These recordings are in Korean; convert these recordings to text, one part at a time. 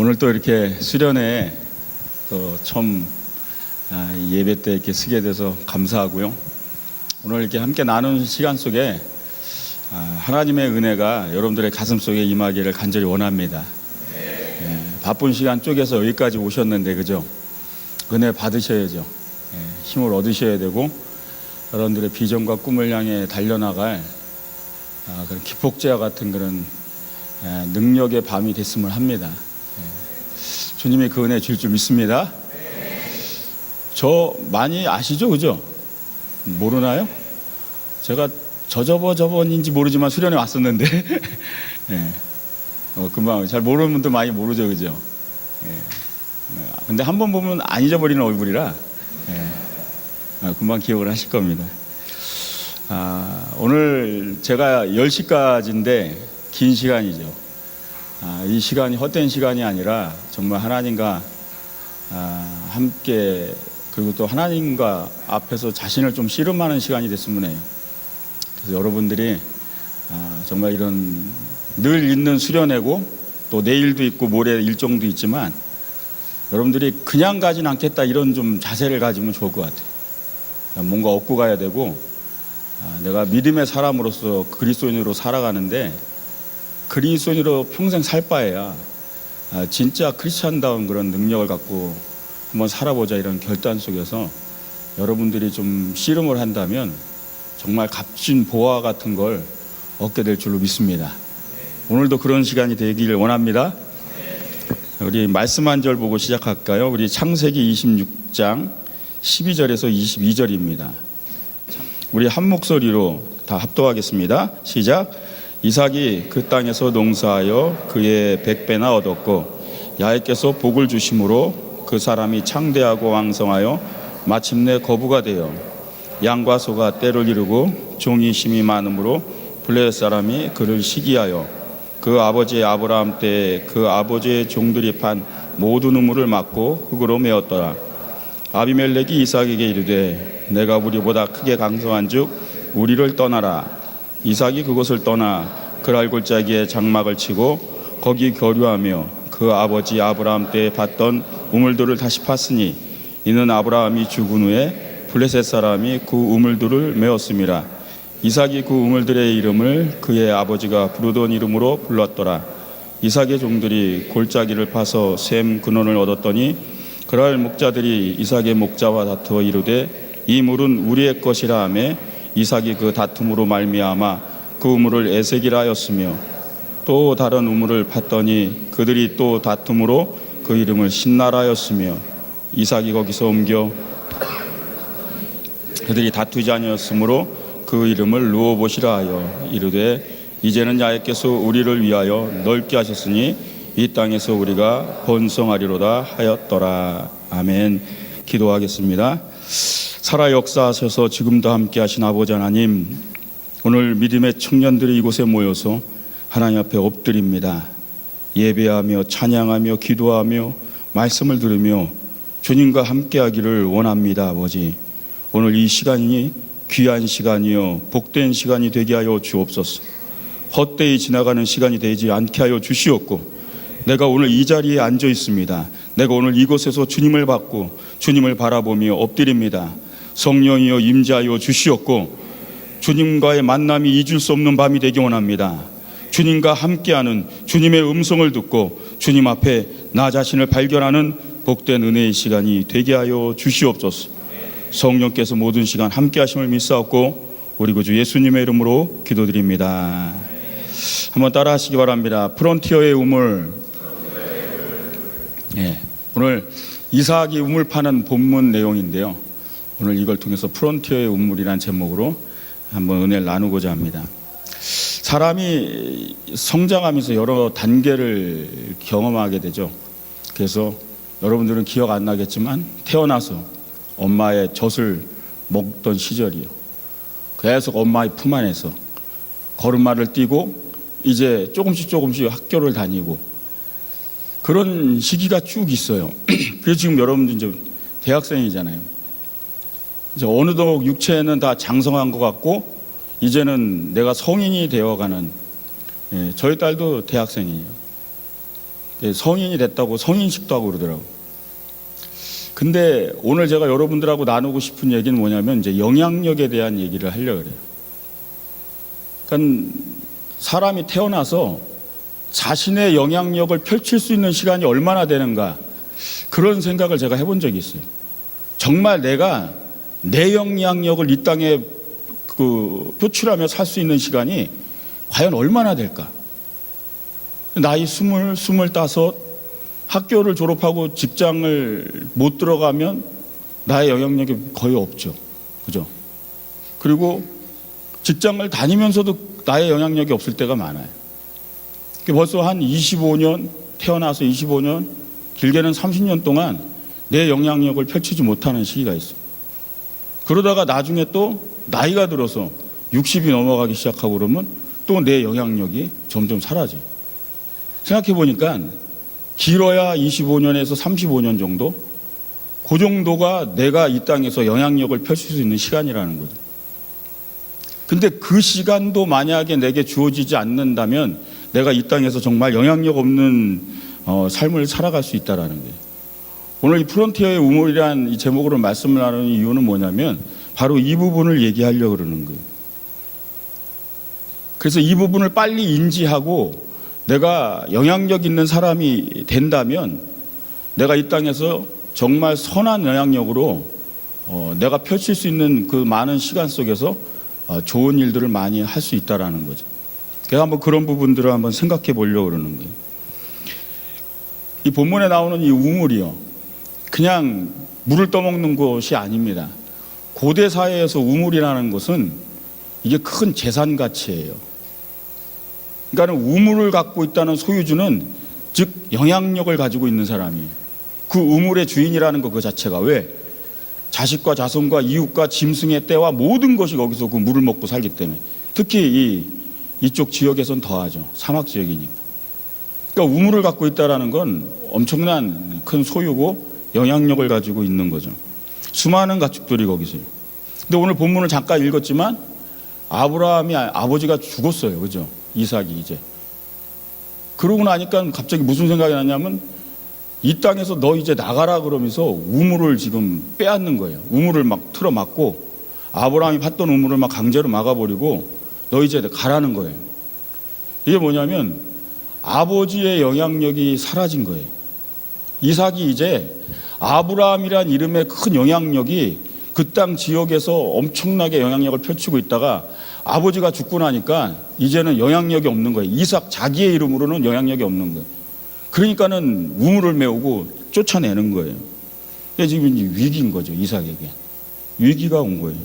오늘 또 이렇게 수련회 또 처음 예배 때 이렇게 쓰게 돼서 감사하고요. 오늘 이렇게 함께 나누는 시간 속에 하나님의 은혜가 여러분들의 가슴 속에 임하기를 간절히 원합니다. 바쁜 시간 쪼개서 여기까지 오셨는데 그죠? 은혜 받으셔야죠. 힘을 얻으셔야 되고 여러분들의 비전과 꿈을 향해 달려나갈 그런 기폭제와 같은 그런 능력의 밤이 됐으면 합니다. 주님이 그 은혜 줄 줄 믿습니다. 저 많이 아시죠? 그죠? 모르나요? 제가 저번인지 모르지만 수련회 왔었는데 금방 잘 모르는 분들 많이 모르죠, 그죠? 근데 한 번 보면 안 잊어버리는 얼굴이라 금방 기억을 하실 겁니다. 오늘 제가 10시까지인데 긴 시간이죠. 이 시간이 헛된 시간이 아니라 정말 하나님과 함께, 그리고 또 하나님과 앞에서 자신을 좀 씨름하는 시간이 됐으면 해요. 그래서 여러분들이 정말 이런 늘 있는 수련회고 또 내일도 있고 모레 일정도 있지만 여러분들이 그냥 가진 않겠다 이런 좀 자세를 가지면 좋을 것 같아요. 뭔가 얻고 가야 되고 내가 믿음의 사람으로서 그리스도인으로 살아가는데 그리스도인으로 평생 살 바에야 진짜 크리스찬다운 그런 능력을 갖고 한번 살아보자 이런 결단 속에서 여러분들이 좀 씨름을 한다면 정말 값진 보화 같은 걸 얻게 될 줄로 믿습니다. 오늘도 그런 시간이 되기를 원합니다. 우리 말씀 한 절 보고 시작할까요? 우리 창세기 26장 12절에서 22절입니다. 우리 한 목소리로 다 합독하겠습니다. 시작. 이삭이 그 땅에서 농사하여 그의 100배나 얻었고 야훼께서 복을 주심으로 그 사람이 창대하고 왕성하여 마침내 거부가 되어 양과 소가 때를 이루고 종이 심이 많으므로 블레셋 사람이 그를 시기하여 그 아버지 아브라함 때에 그 아버지의 종들이 판 모든 우물을 막고 흙으로 메었더라. 아비멜렉이 이삭에게 이르되 내가 우리보다 크게 강성한즉 우리를 떠나라. 이삭이 그곳을 떠나 그랄 골짜기에 장막을 치고 거기 거류하며 그 아버지 아브라함 때에 팠던 우물들을 다시 팠으니 이는 아브라함이 죽은 후에 블레셋 사람이 그 우물들을 메었음이라. 이삭이 그 우물들의 이름을 그의 아버지가 부르던 이름으로 불렀더라. 이삭의 종들이 골짜기를 파서 샘 근원을 얻었더니 그랄 목자들이 이삭의 목자와 다투어 이르되 이 물은 우리의 것이라 하며 이삭이 그 다툼으로 말미암아 그 우물을 에색이라 하였으며 또 다른 우물을 팠더니 그들이 또 다툼으로 그 이름을 신나라 하였으며 이삭이 거기서 옮겨 그들이 다투지 아니었으므로 그 이름을 르호봇이라 하여 이르되 이제는 야훼께서 우리를 위하여 넓게 하셨으니 이 땅에서 우리가 번성하리로다 하였더라. 아멘. 기도하겠습니다. 살아 역사하셔서 지금도 함께 하신 아버지 하나님, 오늘 믿음의 청년들이 이곳에 모여서 하나님 앞에 엎드립니다. 예배하며 찬양하며 기도하며 말씀을 들으며 주님과 함께 하기를 원합니다. 아버지, 오늘 이 시간이 귀한 시간이요 복된 시간이 되게 하여 주옵소서. 헛되이 지나가는 시간이 되지 않게 하여 주시옵고 내가 오늘 이 자리에 앉아 있습니다. 내가 오늘 이곳에서 주님을 받고 주님을 바라보며 엎드립니다. 성령이여 임재하여 주시옵고 주님과의 만남이 잊을 수 없는 밤이 되기 원합니다. 주님과 함께하는 주님의 음성을 듣고 주님 앞에 나 자신을 발견하는 복된 은혜의 시간이 되게 하여 주시옵소서. 성령께서 모든 시간 함께하심을 믿사옵고 우리 구주 예수님의 이름으로 기도드립니다. 한번 따라 하시기 바랍니다. 프론티어의 우물. 오늘 이삭이 우물 파는 본문 내용인데요, 오늘 이걸 통해서 프론티어의 우물이라는 제목으로 한번 은혜를 나누고자 합니다. 사람이 성장하면서 여러 단계를 경험하게 되죠. 그래서 여러분들은 기억 안 나겠지만 태어나서 엄마의 젖을 먹던 시절이요, 계속 엄마의 품 안에서 걸음마를 뛰고 이제 조금씩 학교를 다니고 그런 시기가 쭉 있어요. 그래서 지금 여러분들 이제 대학생이잖아요. 이제 어느덧 육체는 다 장성한 것 같고 이제는 내가 성인이 되어가는, 저희 딸도 대학생이에요. 성인이 됐다고 성인식도 하고 그러더라고요. 근데 오늘 제가 여러분들하고 나누고 싶은 얘기는 뭐냐면 이제 영향력에 대한 얘기를 하려고 그래요. 그러니까 사람이 태어나서 자신의 영향력을 펼칠 수 있는 시간이 얼마나 되는가, 그런 생각을 제가 해본 적이 있어요. 정말 내가 내 영향력을 이 땅에 표출하며 살 수 있는 시간이 과연 얼마나 될까? 나이 20, 25, 학교를 졸업하고 직장을 못 들어가면 나의 영향력이 거의 없죠. 그죠? 그리고 직장을 다니면서도 나의 영향력이 없을 때가 많아요. 벌써 한 25년, 태어나서 25년, 길게는 30년 동안 내 영향력을 펼치지 못하는 시기가 있어요. 그러다가 나중에 또 나이가 들어서 60이 넘어가기 시작하고 그러면 또 내 영향력이 점점 사라져요. 생각해 보니까 길어야 25년에서 35년 정도? 그 정도가 내가 이 땅에서 영향력을 펼칠 수 있는 시간이라는 거죠. 근데 그 시간도 만약에 내게 주어지지 않는다면 내가 이 땅에서 정말 영향력 없는 삶을 살아갈 수 있다는 거예요. 오늘 이 프론티어의 우물이라는 이 제목으로 말씀을 나누는 이유는 뭐냐면 바로 이 부분을 얘기하려고 그러는 거예요. 그래서 이 부분을 빨리 인지하고 내가 영향력 있는 사람이 된다면 내가 이 땅에서 정말 선한 영향력으로 내가 펼칠 수 있는 그 많은 시간 속에서 좋은 일들을 많이 할 수 있다라는 거죠. 그래서 한번 그런 부분들을 한번 생각해 보려고 그러는 거예요. 이 본문에 나오는 이 우물이요, 그냥 물을 떠먹는 곳이 아닙니다. 고대 사회에서 우물이라는 것은 이게 큰 재산 가치예요. 그러니까 우물을 갖고 있다는 소유주는 즉 영향력을 가지고 있는 사람이에요. 그 우물의 주인이라는 것 그 자체가, 왜? 자식과 자손과 이웃과 짐승의 떼와 모든 것이 거기서 그 물을 먹고 살기 때문에, 특히 이쪽 지역에선 더하죠. 사막 지역이니까. 그러니까 우물을 갖고 있다는 건 엄청난 큰 소유고 영향력을 가지고 있는 거죠. 수많은 가축들이 거기서요. 근데 오늘 본문을 잠깐 읽었지만 아브라함이 아버지가 죽었어요. 그죠? 이삭이 이제. 그러고 나니까 갑자기 무슨 생각이 났냐면 이 땅에서 너 이제 나가라 그러면서 우물을 지금 빼앗는 거예요. 우물을 막 틀어막고 아브라함이 팠던 우물을 막 강제로 막아버리고 너 이제 가라는 거예요. 이게 뭐냐면 아버지의 영향력이 사라진 거예요. 이삭이 이제 아브라함이란 이름의 큰 영향력이 그 땅 지역에서 엄청나게 영향력을 펼치고 있다가 아버지가 죽고 나니까 이제는 영향력이 없는 거예요. 이삭 자기의 이름으로는 영향력이 없는 거예요. 그러니까는 우물을 메우고 쫓아내는 거예요. 지금 위기인 거죠. 이삭에게 위기가 온 거예요.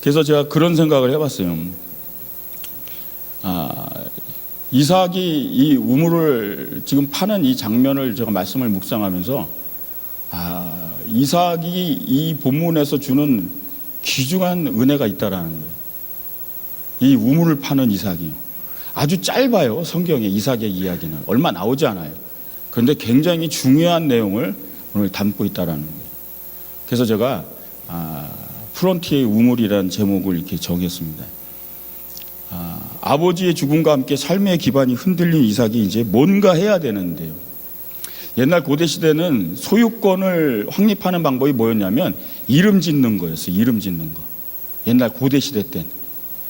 그래서 제가 그런 생각을 해봤어요. 이삭이 이 우물을 지금 파는 이 장면을 제가 말씀을 묵상하면서 이삭이 이 본문에서 주는 귀중한 은혜가 있다라는 거예요. 이 우물을 파는 이삭이요. 아주 짧아요. 성경에 이삭의 이야기는 얼마 나오지 않아요. 그런데 굉장히 중요한 내용을 오늘 담고 있다라는 거예요. 그래서 제가 프론티어의 우물이라는 제목을 이렇게 정했습니다. 아버지의 죽음과 함께 삶의 기반이 흔들린 이삭이 이제 뭔가 해야 되는데요. 옛날 고대 시대는 소유권을 확립하는 방법이 뭐였냐면 이름 짓는 거였어요. 이름 짓는 거. 옛날 고대 시대 땐.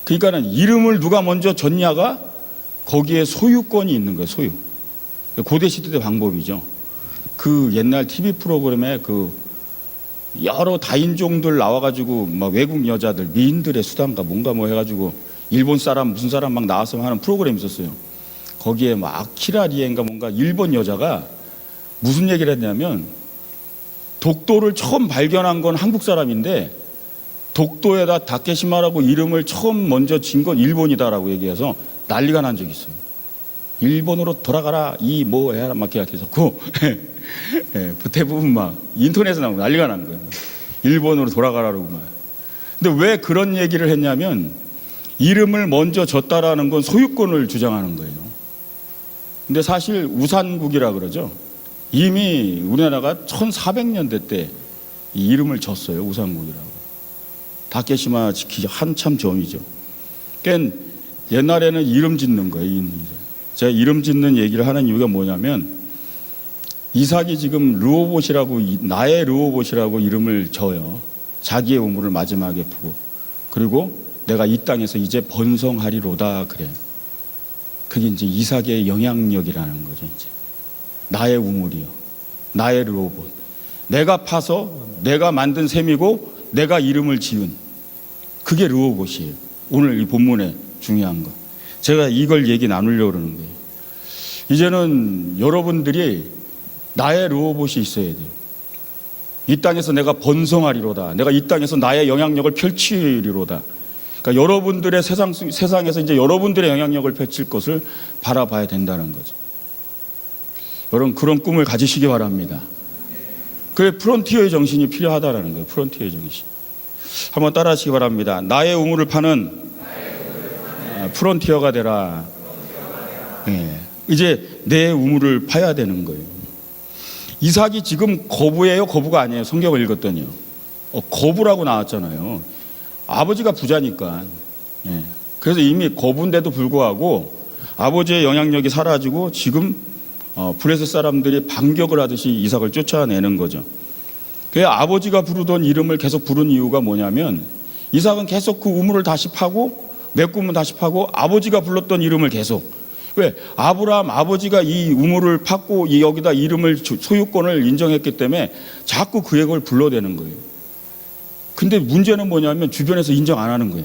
그러니까는 이름을 누가 먼저 졌냐가 거기에 소유권이 있는 거예요. 소유. 고대 시대 방법이죠. 그 옛날 TV 프로그램에 그 여러 다인종들 나와가지고 막 외국 여자들 미인들의 수단가 뭔가 뭐 해가지고 일본 사람 무슨 사람 막 나와서 하는 프로그램이 있었어요. 거기에 막 아키라 리엔가 뭔가 일본 여자가 무슨 얘기를 했냐면 독도를 처음 발견한 건 한국 사람인데 독도에다 다케시마라고 이름을 처음 먼저 진 건 일본이다라고 얘기해서 난리가 난 적이 있어요. 일본으로 돌아가라 이 뭐 해라 막 이렇게 해서 대부분 막 인터넷에 나오고 난리가 난 거예요. 일본으로 돌아가라고 막. 근데 왜 그런 얘기를 했냐면 이름을 먼저 졌다라는 건 소유권을 주장하는 거예요. 근데 사실 우산국이라 그러죠. 이미 우리나라가 1400년대 때 이 이름을 졌어요. 우산국이라고. 다케시마 지키기 한참 전이죠. 그러니까 옛날에는 이름 짓는 거예요. 제가 이름 짓는 얘기를 하는 이유가 뭐냐면, 이삭이 지금 르호봇이라고, 나의 르호봇이라고 이름을 져요. 자기의 우물을 마지막에 푸고, 그리고 내가 이 땅에서 이제 번성하리로다 그래요. 그게 이제 이삭의 영향력이라는 거죠. 이제 나의 우물이요, 나의 르호봇, 내가 파서 내가 만든 셈이고 내가 이름을 지은, 그게 르호봇이에요. 오늘 이 본문의 중요한 것, 제가 이걸 얘기 나누려고 그러는 거예요. 이제는 여러분들이 나의 르호봇이 있어야 돼요. 이 땅에서 내가 번성하리로다, 내가 이 땅에서 나의 영향력을 펼치리로다. 그러니까 여러분들의 세상에서 이제 여러분들의 영향력을 펼칠 것을 바라봐야 된다는 거죠. 여러분, 그런 꿈을 가지시기 바랍니다. 그게 프론티어의 정신이 필요하다라는 거예요. 프론티어의 정신. 한번 따라 하시기 바랍니다. 나의 우물을 파는 프론티어가 되라. 네. 이제 내 우물을 파야 되는 거예요. 이삭이 지금 거부예요, 거부가 아니에요? 성경을 읽었더니요, 거부라고 나왔잖아요. 아버지가 부자니까. 예. 그래서 이미 거부인데도 불구하고 아버지의 영향력이 사라지고 지금 브레셋 사람들이 반격을 하듯이 이삭을 쫓아내는 거죠. 그 아버지가 부르던 이름을 계속 부른 이유가 뭐냐면, 이삭은 계속 그 우물을 다시 파고 메꾸면 다시 파고 아버지가 불렀던 이름을 계속. 왜? 아브라함 아버지가 이 우물을 팠고 여기다 이름을, 소유권을 인정했기 때문에 자꾸 그의 걸 불러대는 거예요. 근데 문제는 뭐냐면 주변에서 인정 안 하는 거예요.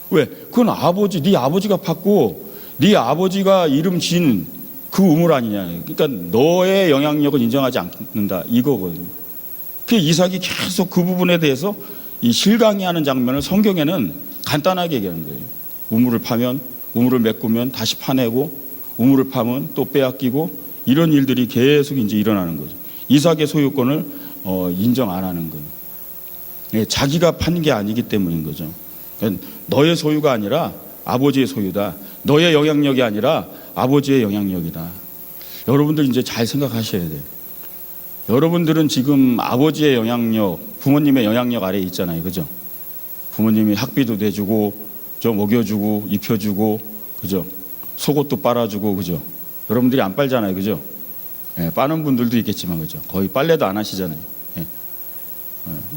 왜? 그건 아버지, 네 아버지가 팠고 네 아버지가 이름 지은 그 우물 아니냐. 그러니까 너의 영향력은 인정하지 않는다, 이거거든요. 그 이삭이 계속 그 부분에 대해서 이 실강의하는 장면을 성경에는 간단하게 얘기하는 거예요. 우물을 파면, 우물을 메꾸면 다시 파내고, 우물을 파면 또 빼앗기고, 이런 일들이 계속 이제 일어나는 거죠. 이삭의 소유권을 인정 안 하는 거예요. 예, 자기가 판 게 아니기 때문인 거죠. 너의 소유가 아니라 아버지의 소유다. 너의 영향력이 아니라 아버지의 영향력이다. 여러분들 이제 잘 생각하셔야 돼요. 여러분들은 지금 아버지의 영향력, 부모님의 영향력 아래에 있잖아요. 그죠? 부모님이 학비도 내주고, 저 먹여주고, 입혀주고, 그죠? 속옷도 빨아주고, 그죠? 여러분들이 안 빨잖아요. 그죠? 예, 빠는 분들도 있겠지만, 그죠? 거의 빨래도 안 하시잖아요. 예.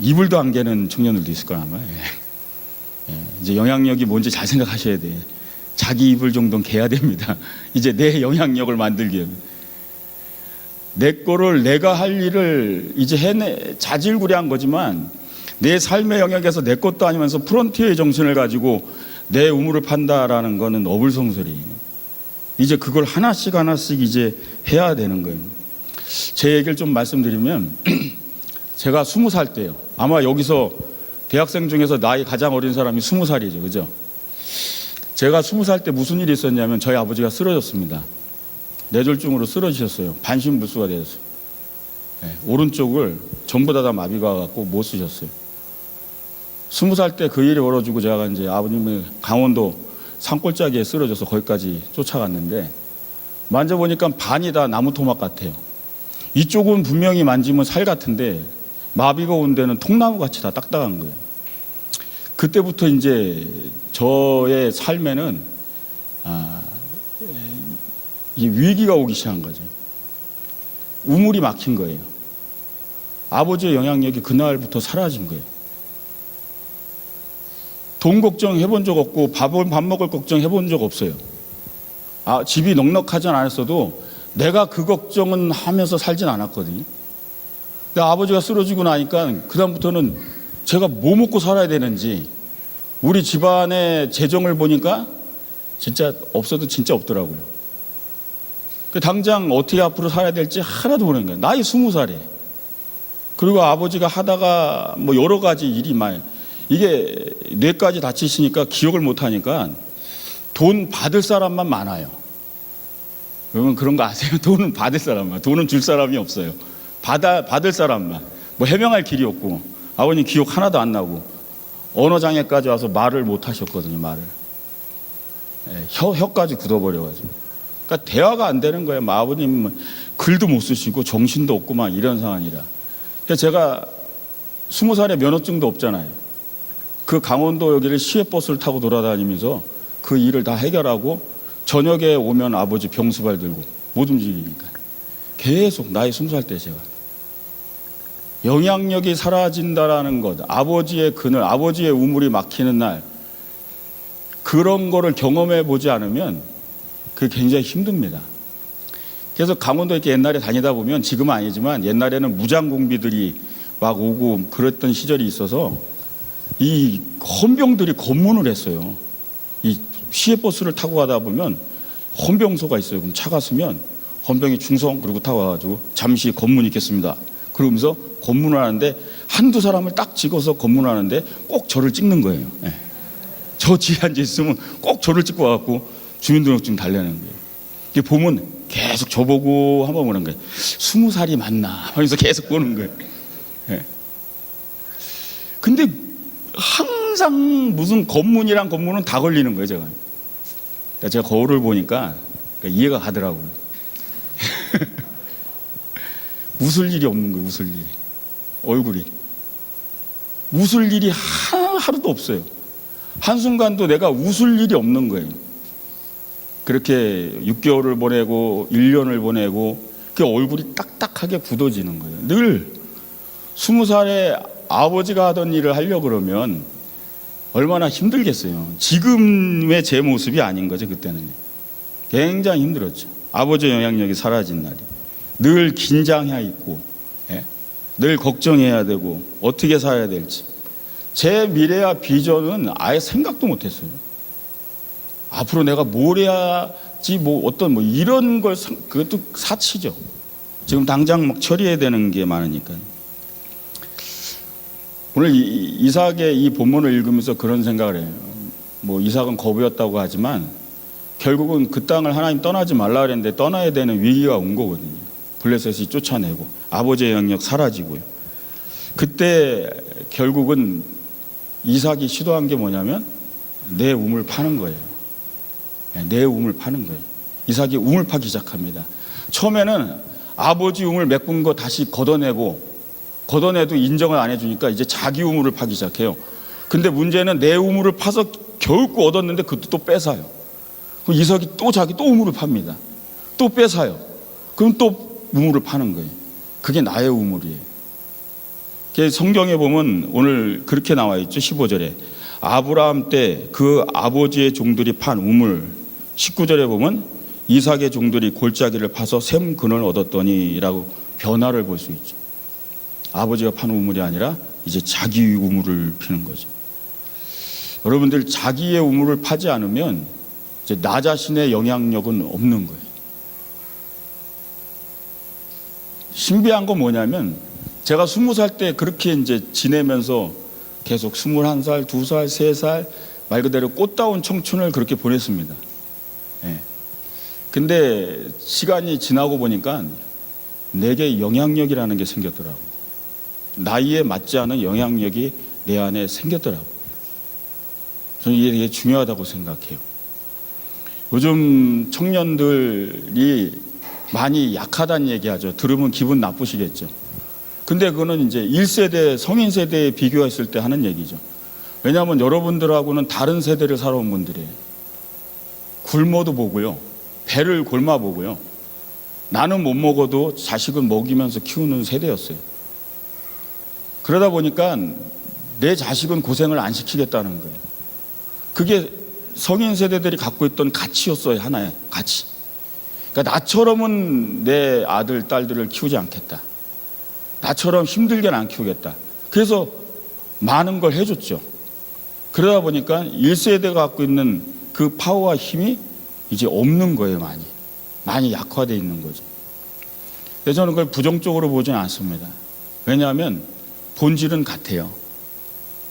이불도 안 개는 청년들도 있을 거야, 아마. 예. 예. 이제 영향력이 뭔지 잘 생각하셔야 돼. 자기 이불 정도는 개야 됩니다. 이제 내 영향력을 만들기 위해. 내 거를, 내가 할 일을 이제 자질구레한 거지만, 내 삶의 영역에서 내 것도 아니면서 프론티어의 정신을 가지고 내 우물을 판다라는 거는 어불성설이에요. 이제 그걸 하나씩 이제 해야 되는 거예요. 제 얘기를 좀 말씀드리면, 제가 20살 때요. 아마 여기서 대학생 중에서 나이 가장 어린 사람이 20살이죠. 그죠? 제가 20살 때 무슨 일이 있었냐면, 저희 아버지가 쓰러졌습니다. 뇌졸중으로 쓰러지셨어요. 반신불수가 되었어요. 네, 오른쪽을 전부 다 마비가 갖고 못 쓰셨어요. 20살 때 그 일이 벌어지고 제가 이제 아버님을 강원도 산골짜기에 쓰러져서 거기까지 쫓아갔는데, 만져보니까 반이 다 나무 토막 같아요. 이쪽은 분명히 만지면 살 같은데 마비가 온 데는 통나무 같이 다 딱딱한 거예요. 그때부터 이제 저의 삶에는 이 위기가 오기 시작한 거죠. 우물이 막힌 거예요. 아버지의 영향력이 그날부터 사라진 거예요. 돈 걱정 해본 적 없고 밥 먹을 걱정 해본 적 없어요. 집이 넉넉하진 않았어도 내가 그 걱정은 하면서 살진 않았거든요. 근데 아버지가 쓰러지고 나니까 그다음부터는 제가 뭐 먹고 살아야 되는지, 우리 집안의 재정을 보니까 진짜 없어도 진짜 없더라고요. 당장 어떻게 앞으로 살아야 될지 하나도 모르는 거예요. 나이 20살에. 그리고 아버지가 하다가 뭐 여러 가지 일이 이게 뇌까지 다치시니까 기억을 못 하니까 돈 받을 사람만 많아요. 여러분 그런 거 아세요? 돈은 받을 사람만, 돈은 줄 사람이 없어요. 받을 사람만. 뭐 해명할 길이 없고, 아버님 기억 하나도 안 나고 언어장애까지 와서 말을 못 하셨거든요. 말을. 혀까지 굳어버려가지고. 그러니까 대화가 안 되는 거예요. 아버님은 글도 못 쓰시고 정신도 없고 막 이런 상황이라. 그래서 제가 20살에 면허증도 없잖아요. 그 강원도 여기를 시외버스를 타고 돌아다니면서 그 일을 다 해결하고 저녁에 오면 아버지 병수발 들고 못 움직이니까 계속 나이 20살 때 제가 영향력이 사라진다라는 것, 아버지의 그늘, 아버지의 우물이 막히는 날, 그런 거를 경험해 보지 않으면 그게 굉장히 힘듭니다. 그래서 강원도 이렇게 옛날에 다니다 보면, 지금은 아니지만 옛날에는 무장공비들이 막 오고 그랬던 시절이 있어서 이 헌병들이 검문을 했어요. 이 시외버스를 타고 가다 보면 헌병소가 있어요. 그럼 차가 쓰면 헌병이 충성 그리고 타고 와가지고 잠시 검문 있겠습니다. 그러면서 검문을 하는데 한두 사람을 딱 찍어서 검문하는데 꼭 저를 찍는 거예요. 네. 저 뒤에 앉아 있으면 꼭 저를 찍고 와갖고 주민등록증 달라는 거예요. 이게 보면 계속 저보고 한번 보는 거예요. 20살이 맞나 하면서 계속 보는 거예요. 네. 근데 항상 무슨 검문이랑 검문은 다 걸리는 거예요, 제가. 그러니까 제가 거울을 보니까 이해가 가더라고요. 웃을 일이 없는 거예요, 웃을 일이. 얼굴이. 웃을 일이 하루도 없어요. 한순간도 내가 웃을 일이 없는 거예요. 그렇게 6개월을 보내고 1년을 보내고 그 얼굴이 딱딱하게 굳어지는 거예요. 늘 20살에 아버지가 하던 일을 하려고 그러면 얼마나 힘들겠어요. 지금의 제 모습이 아닌 거죠, 그때는. 굉장히 힘들었죠. 아버지의 영향력이 사라진 날이. 늘 긴장해 있고, 늘 걱정해야 되고, 어떻게 살아야 될지. 제 미래와 비전은 아예 생각도 못 했어요. 앞으로 내가 뭘 해야지, 이런 걸, 그것도 사치죠. 지금 당장 막 처리해야 되는 게 많으니까. 오늘 이삭의 이 본문을 읽으면서 그런 생각을 해요. 이삭은 거부였다고 하지만 결국은 그 땅을 하나님 떠나지 말라 그랬는데 떠나야 되는 위기가 온 거거든요. 블레셋이 쫓아내고 아버지의 영향력 사라지고요. 그때 결국은 이삭이 시도한 게 뭐냐면 내 우물 파는 거예요. 내 우물 파는 거예요. 이삭이 우물 파기 시작합니다. 처음에는 아버지 우물 메꾼 거 다시 걷어내도 인정을 안 해주니까 이제 자기 우물을 파기 시작해요. 근데 문제는 내 우물을 파서 겨우고 얻었는데 그것도 또 뺏어요. 그럼 이삭이 또 자기 또 우물을 팝니다. 또 뺏어요. 그럼 또 우물을 파는 거예요. 그게 나의 우물이에요. 성경에 보면 오늘 그렇게 나와 있죠. 15절에 아브라함 때 그 아버지의 종들이 판 우물, 19절에 보면 이삭의 종들이 골짜기를 파서 샘 근을 얻었더니 라고 변화를 볼 수 있죠. 아버지가 판 우물이 아니라 이제 자기 우물을 피는 거죠. 여러분들, 자기의 우물을 파지 않으면 이제 나 자신의 영향력은 없는 거예요. 신비한 건 뭐냐면, 제가 20살 때 그렇게 이제 지내면서 계속 21살, 2살, 3살 말 그대로 꽃다운 청춘을 그렇게 보냈습니다. 근데 시간이 지나고 보니까 내게 영향력이라는 게 생겼더라고요. 나이에 맞지 않은 영향력이 내 안에 생겼더라고요. 저는 이게 되게 중요하다고 생각해요. 요즘 청년들이 많이 약하다는 얘기하죠. 들으면 기분 나쁘시겠죠. 근데 그거는 이제 1세대, 성인 세대에 비교했을 때 하는 얘기죠. 왜냐하면 여러분들하고는 다른 세대를 살아온 분들이에요. 굶어도 보고요. 배를 골마 보고요. 나는 못 먹어도 자식은 먹이면서 키우는 세대였어요. 그러다 보니까 내 자식은 고생을 안 시키겠다는 거예요. 그게 성인 세대들이 갖고 있던 가치였어요. 하나의 가치. 그러니까 나처럼은 내 아들, 딸들을 키우지 않겠다. 나처럼 힘들게는 안 키우겠다. 그래서 많은 걸 해줬죠. 그러다 보니까 1세대가 갖고 있는 그 파워와 힘이 이제 없는 거예요. 많이 약화되어 있는 거죠. 그래서 저는 그걸 부정적으로 보지는 않습니다. 왜냐하면 본질은 같아요.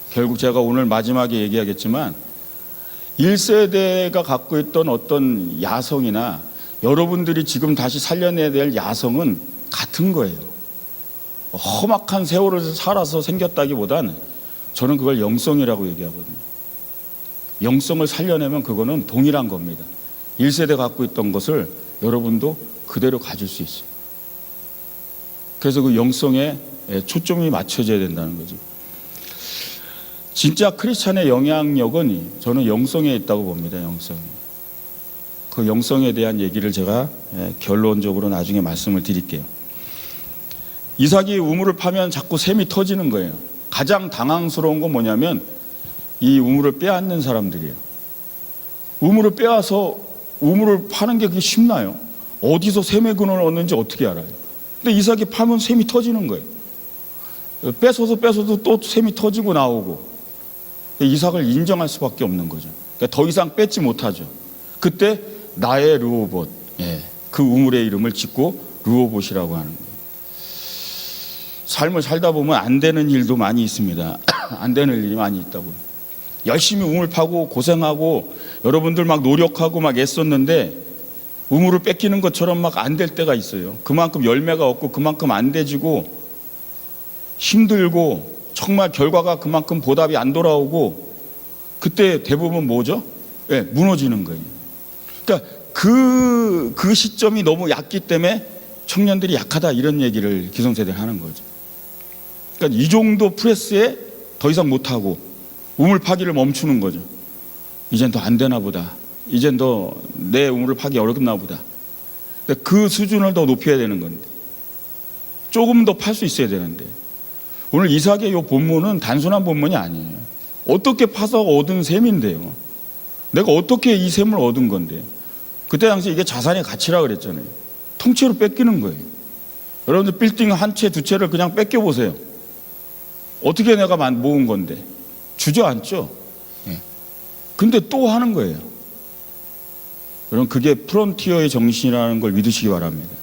결국 제가 오늘 마지막에 얘기하겠지만 1세대가 갖고 있던 어떤 야성이나 여러분들이 지금 다시 살려내야 될 야성은 같은 거예요. 험악한 세월을 살아서 생겼다기보다는 저는 그걸 영성이라고 얘기하거든요. 영성을 살려내면 그거는 동일한 겁니다. 1세대 갖고 있던 것을 여러분도 그대로 가질 수 있어요. 그래서 그 영성에 초점이 맞춰져야 된다는 거죠. 진짜 크리스찬의 영향력은 저는 영성에 있다고 봅니다. 영성이. 그 영성에 대한 얘기를 제가 결론적으로 나중에 말씀을 드릴게요. 이삭이 우물을 파면 자꾸 샘이 터지는 거예요. 가장 당황스러운 건 뭐냐면 이 우물을 빼앗는 사람들이에요. 우물을 빼앗아 우물을 파는 게 그게 쉽나요? 어디서 샘의 근원을 얻는지 어떻게 알아요? 근데 이삭이 파면 샘이 터지는 거예요. 뺏어도 또 샘이 터지고 나오고, 이삭을 인정할 수밖에 없는 거죠. 그러니까 더 이상 뺏지 못하죠. 그때 나의 르호봇, 그 우물의 이름을 짓고 르호봇이라고 하는 거예요. 삶을 살다 보면 안 되는 일도 많이 있습니다. 안 되는 일이 많이 있다고요. 열심히 우물 파고 고생하고 여러분들 막 노력하고 막 애썼는데 우물을 뺏기는 것처럼 막 안 될 때가 있어요. 그만큼 열매가 없고 그만큼 안 돼지고 힘들고 정말 결과가 그만큼 보답이 안 돌아오고, 그때 대부분 뭐죠? 무너지는 거예요. 그러니까 그 시점이 너무 얕기 때문에 청년들이 약하다, 이런 얘기를 기성세대가 하는 거죠. 그러니까 이 정도 프레스에 더 이상 못하고 우물 파기를 멈추는 거죠. 이젠 더 안 되나 보다. 이젠 더 내 우물을 파기 어렵나 보다. 그러니까 그 수준을 더 높여야 되는 건데, 조금 더 팔 수 있어야 되는데, 오늘 이삭의 이 본문은 단순한 본문이 아니에요. 어떻게 파서 얻은 셈인데요. 내가 어떻게 이 셈을 얻은 건데. 그때 당시 이게 자산의 가치라 그랬잖아요. 통째로 뺏기는 거예요. 여러분들 빌딩 한 채 두 채를 그냥 뺏겨보세요. 어떻게 내가 모은 건데. 주저앉죠. 근데 또 하는 거예요. 여러분, 그게 프론티어의 정신이라는 걸 믿으시기 바랍니다.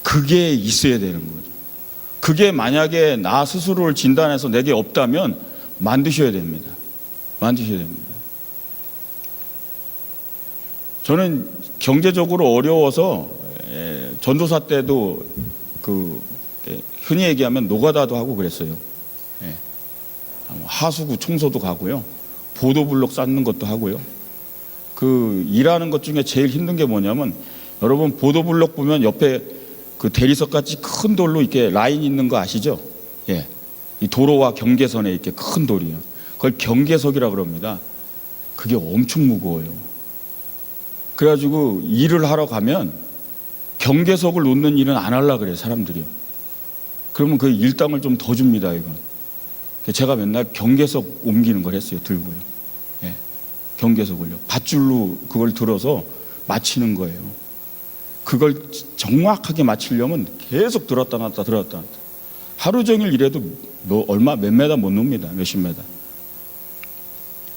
그게 있어야 되는 거죠. 그게 만약에 나 스스로를 진단해서 내게 없다면 만드셔야 됩니다. 만드셔야 됩니다. 저는 경제적으로 어려워서 전도사 때도 흔히 얘기하면 노가다도 하고 그랬어요. 하수구 청소도 가고요. 보도블록 쌓는 것도 하고요. 그 일하는 것 중에 제일 힘든 게 뭐냐면, 여러분 보도블록 보면 옆에 그 대리석 같이 큰 돌로 이렇게 라인 있는 거 아시죠? 이 도로와 경계선에 이렇게 큰 돌이요. 그걸 경계석이라고 그럽니다. 그게 엄청 무거워요. 그래가지고 일을 하러 가면 경계석을 놓는 일은 안 하려고 그래요, 사람들이요. 그러면 그 일당을 좀 더 줍니다, 이건. 제가 맨날 경계석 옮기는 걸 했어요, 들고요. 경계석을요. 밧줄로 그걸 들어서 맞히는 거예요. 그걸 정확하게 맞추려면 계속 들었다 놨다 들었다 놨다. 하루 종일 일해도 몇 메다 못 놉니다. 몇십 메다.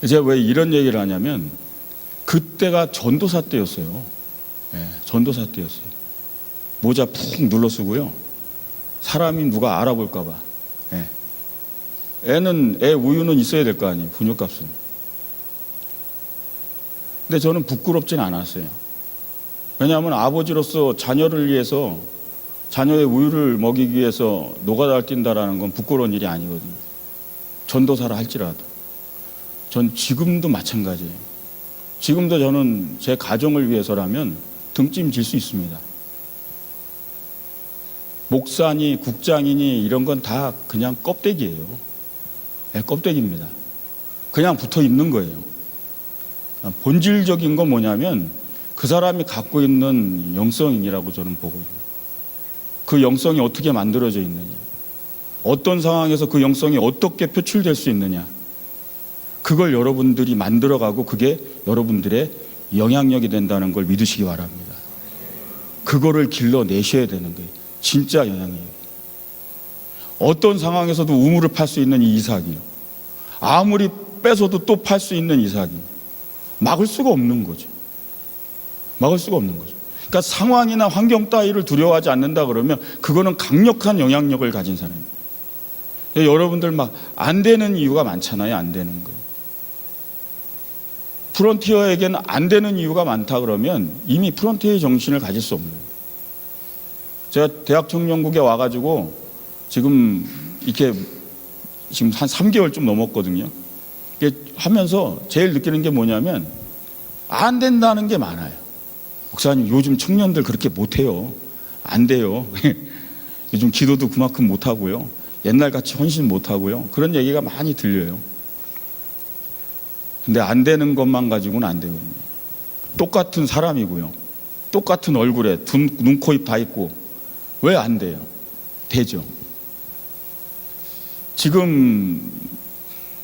제가 왜 이런 얘기를 하냐면, 그때가 전도사 때였어요. 전도사 때였어요. 모자 푹 눌러 쓰고요. 사람이 누가 알아볼까 봐. 애 우유는 있어야 될 거 아니에요. 분유값은. 근데 저는 부끄럽진 않았어요. 왜냐하면 아버지로서 자녀를 위해서, 자녀의 우유를 먹이기 위해서 노가다를 뛴다라는 건 부끄러운 일이 아니거든요. 전도사라 할지라도. 전 지금도 마찬가지예요. 지금도 저는 제 가정을 위해서라면 등짐질 수 있습니다. 목사니 국장이니 이런 건 다 그냥 껍데기예요. 껍데기입니다. 그냥 붙어 있는 거예요. 본질적인 건 뭐냐면 그 사람이 갖고 있는 영성이라고 저는 보거든요. 그 영성이 어떻게 만들어져 있느냐, 어떤 상황에서 그 영성이 어떻게 표출될 수 있느냐, 그걸 여러분들이 만들어가고 그게 여러분들의 영향력이 된다는 걸 믿으시기 바랍니다. 그거를 길러내셔야 되는 거예요. 진짜 영향이에요. 어떤 상황에서도 우물을 팔 수 있는 이 이삭이요, 아무리 뺏어도 또 팔 수 있는 이삭이 막을 수가 없는 거죠. 막을 수가 없는 거죠. 그러니까 상황이나 환경 따위를 두려워하지 않는다 그러면 그거는 강력한 영향력을 가진 사람입니다. 여러분들 막 안 되는 이유가 많잖아요. 안 되는 거. 프론티어에게는 안 되는 이유가 많다 그러면 이미 프론티어의 정신을 가질 수 없는 거예요. 제가 대학 청년국에 와가지고 지금 한 3개월 좀 넘었거든요. 하면서 제일 느끼는 게 뭐냐면, 안 된다는 게 많아요. 목사님, 요즘 청년들 그렇게 못해요. 안 돼요. 요즘 기도도 그만큼 못하고요. 옛날같이 헌신 못하고요. 그런 얘기가 많이 들려요. 근데 안 되는 것만 가지고는 안 되거든요. 똑같은 사람이고요. 똑같은 얼굴에 눈, 코, 입 다 있고 왜 안 돼요? 되죠. 지금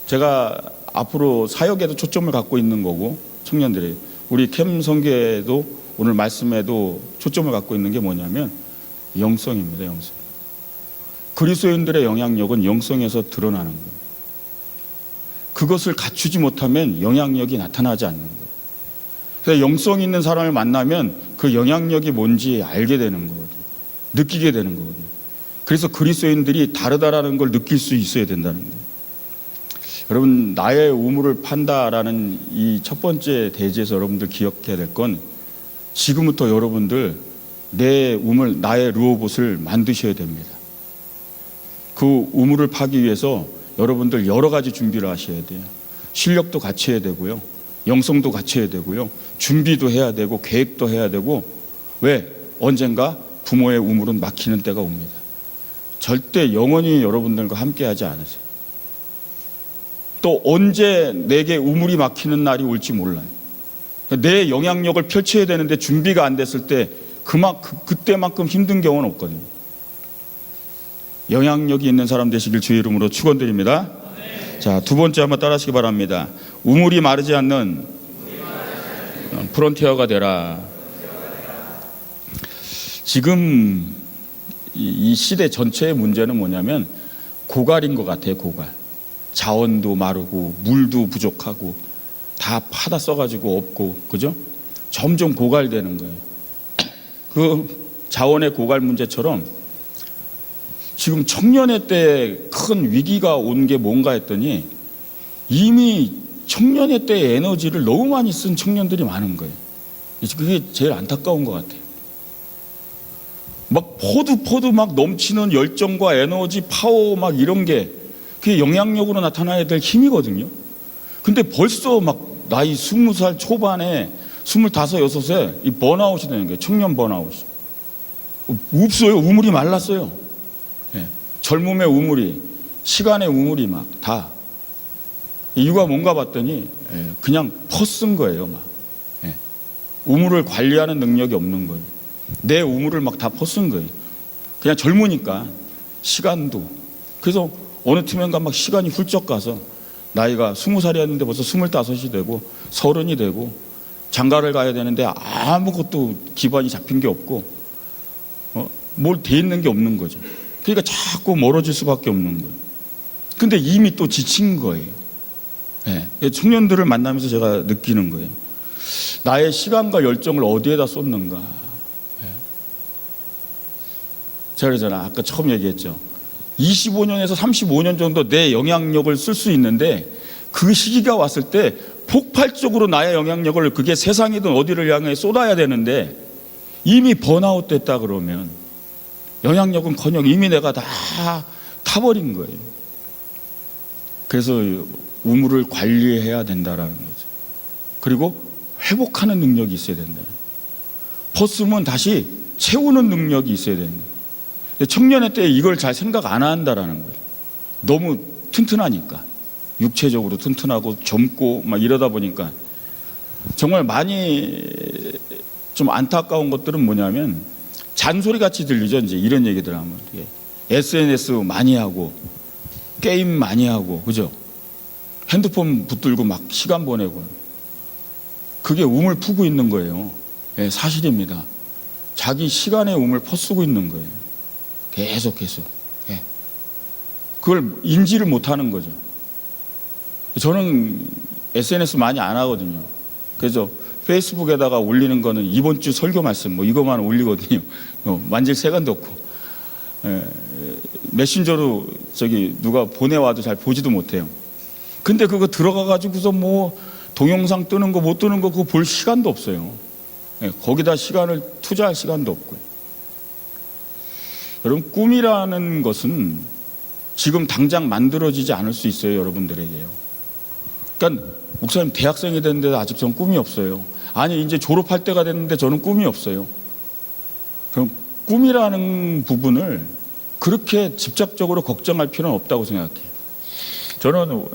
제가 앞으로 사역에도 초점을 갖고 있는 거고, 청년들이 우리 캠 선교에도 오늘 말씀에도 초점을 갖고 있는 게 뭐냐면 영성입니다. 영성. 그리스도인들의 영향력은 영성에서 드러나는 거예요. 그것을 갖추지 못하면 영향력이 나타나지 않는 거예요. 그래서 영성 있는 사람을 만나면 그 영향력이 뭔지 알게 되는 거거든요. 느끼게 되는 거거든요. 그래서 그리스도인들이 다르다라는 걸 느낄 수 있어야 된다는 거예요. 여러분, 나의 우물을 판다라는 이 첫 번째 대지에서 여러분들 기억해야 될 건, 지금부터 여러분들 내 우물, 나의 르호봇을 만드셔야 됩니다. 그 우물을 파기 위해서 여러분들 여러 가지 준비를 하셔야 돼요. 실력도 갖춰야 되고요, 영성도 갖춰야 되고요, 준비도 해야 되고, 계획도 해야 되고. 왜? 언젠가 부모의 우물은 막히는 때가 옵니다. 절대 영원히 여러분들과 함께 하지 않으세요. 또 언제 내게 우물이 막히는 날이 올지 몰라요. 내 영향력을 펼쳐야 되는데 준비가 안 됐을 때 그때만큼 힘든 경우는 없거든요. 영향력이 있는 사람 되시길 주의 이름으로 축원드립니다. 자, 두 번째 한번 따라하시기 바랍니다. 우물이 마르지 않는 프론티어가 되라. 지금 이 시대 전체의 문제는 뭐냐면 고갈인 것 같아요. 고갈. 자원도 마르고 물도 부족하고 다 파다 써가지고 없고, 그죠? 점점 고갈되는 거예요. 그 자원의 고갈 문제처럼 지금 청년의 때에 큰 위기가 온 게 뭔가 했더니, 이미 청년의 때의 에너지를 너무 많이 쓴 청년들이 많은 거예요. 그게 제일 안타까운 것 같아요. 막 포도 막 넘치는 열정과 에너지, 파워 막 이런 게, 그게 영향력으로 나타나야 될 힘이거든요. 근데 벌써 막 나이 20살 초반에 25, 6에 이 번아웃이 되는 거예요. 청년 번아웃이. 없어요. 우물이 말랐어요. 예. 젊음의 우물이, 시간의 우물이 막 다. 이유가 뭔가 봤더니 그냥 퍼쓴 거예요. 막. 예. 우물을 관리하는 능력이 없는 거예요. 내 우물을 막 다 퍼쓴 거예요. 그냥 젊으니까 시간도. 그래서 어느 틈엔가 막 시간이 훌쩍 가서 나이가 20살이었는데 벌써 25이 되고 30이 되고, 장가를 가야 되는데 아무것도 기반이 잡힌 게 없고 뭘 돼 있는 게 없는 거죠. 그러니까 자꾸 멀어질 수밖에 없는 거예요. 근데 이미 또 지친 거예요. 네. 청년들을 만나면서 제가 느끼는 거예요. 나의 시간과 열정을 어디에다 쏟는가. 네. 제가 그러잖아, 아까 처음 얘기했죠. 25년에서 35년 정도 내 영향력을 쓸 수 있는데, 그 시기가 왔을 때 폭발적으로 나의 영향력을, 그게 세상이든 어디를 향해 쏟아야 되는데, 이미 번아웃 됐다 그러면 영향력은커녕 이미 내가 다 타버린 거예요. 그래서 우물을 관리해야 된다라는 거죠. 그리고 회복하는 능력이 있어야 된다. 퍼스면 다시 채우는 능력이 있어야 되는 거예요. 청년의 때에 이걸 잘 생각 안 한다라는 거예요. 너무 튼튼하니까, 육체적으로 튼튼하고 젊고 막 이러다 보니까. 정말 많이 좀 안타까운 것들은 뭐냐면, 잔소리 같이 들리죠. 이제 이런 얘기들 하면 SNS 많이 하고 게임 많이 하고, 그죠? 핸드폰 붙들고 막 시간 보내고, 그게 우물 푸고 있는 거예요. 사실입니다. 자기 시간의 우물 퍼쓰고 있는 거예요. 계속. 그걸 인지를 못하는 거죠. 저는 SNS 많이 안 하거든요. 그래서 페이스북에다가 올리는 거는 이번 주 설교 말씀 뭐 이거만 올리거든요. 만질 새간도 없고. 메신저로 누가 보내와도 잘 보지도 못해요. 근데 그거 들어가가지고서 뭐 동영상 뜨는 거 못 뜨는 거 그거 볼 시간도 없어요. 거기다 시간을 투자할 시간도 없고요. 여러분, 꿈이라는 것은 지금 당장 만들어지지 않을 수 있어요. 여러분들에게요. 그러니까 목사님, 대학생이 됐는데 아직 저는 꿈이 없어요. 아니, 이제 졸업할 때가 됐는데 저는 꿈이 없어요. 그럼 꿈이라는 부분을 그렇게 집착적으로 걱정할 필요는 없다고 생각해요. 저는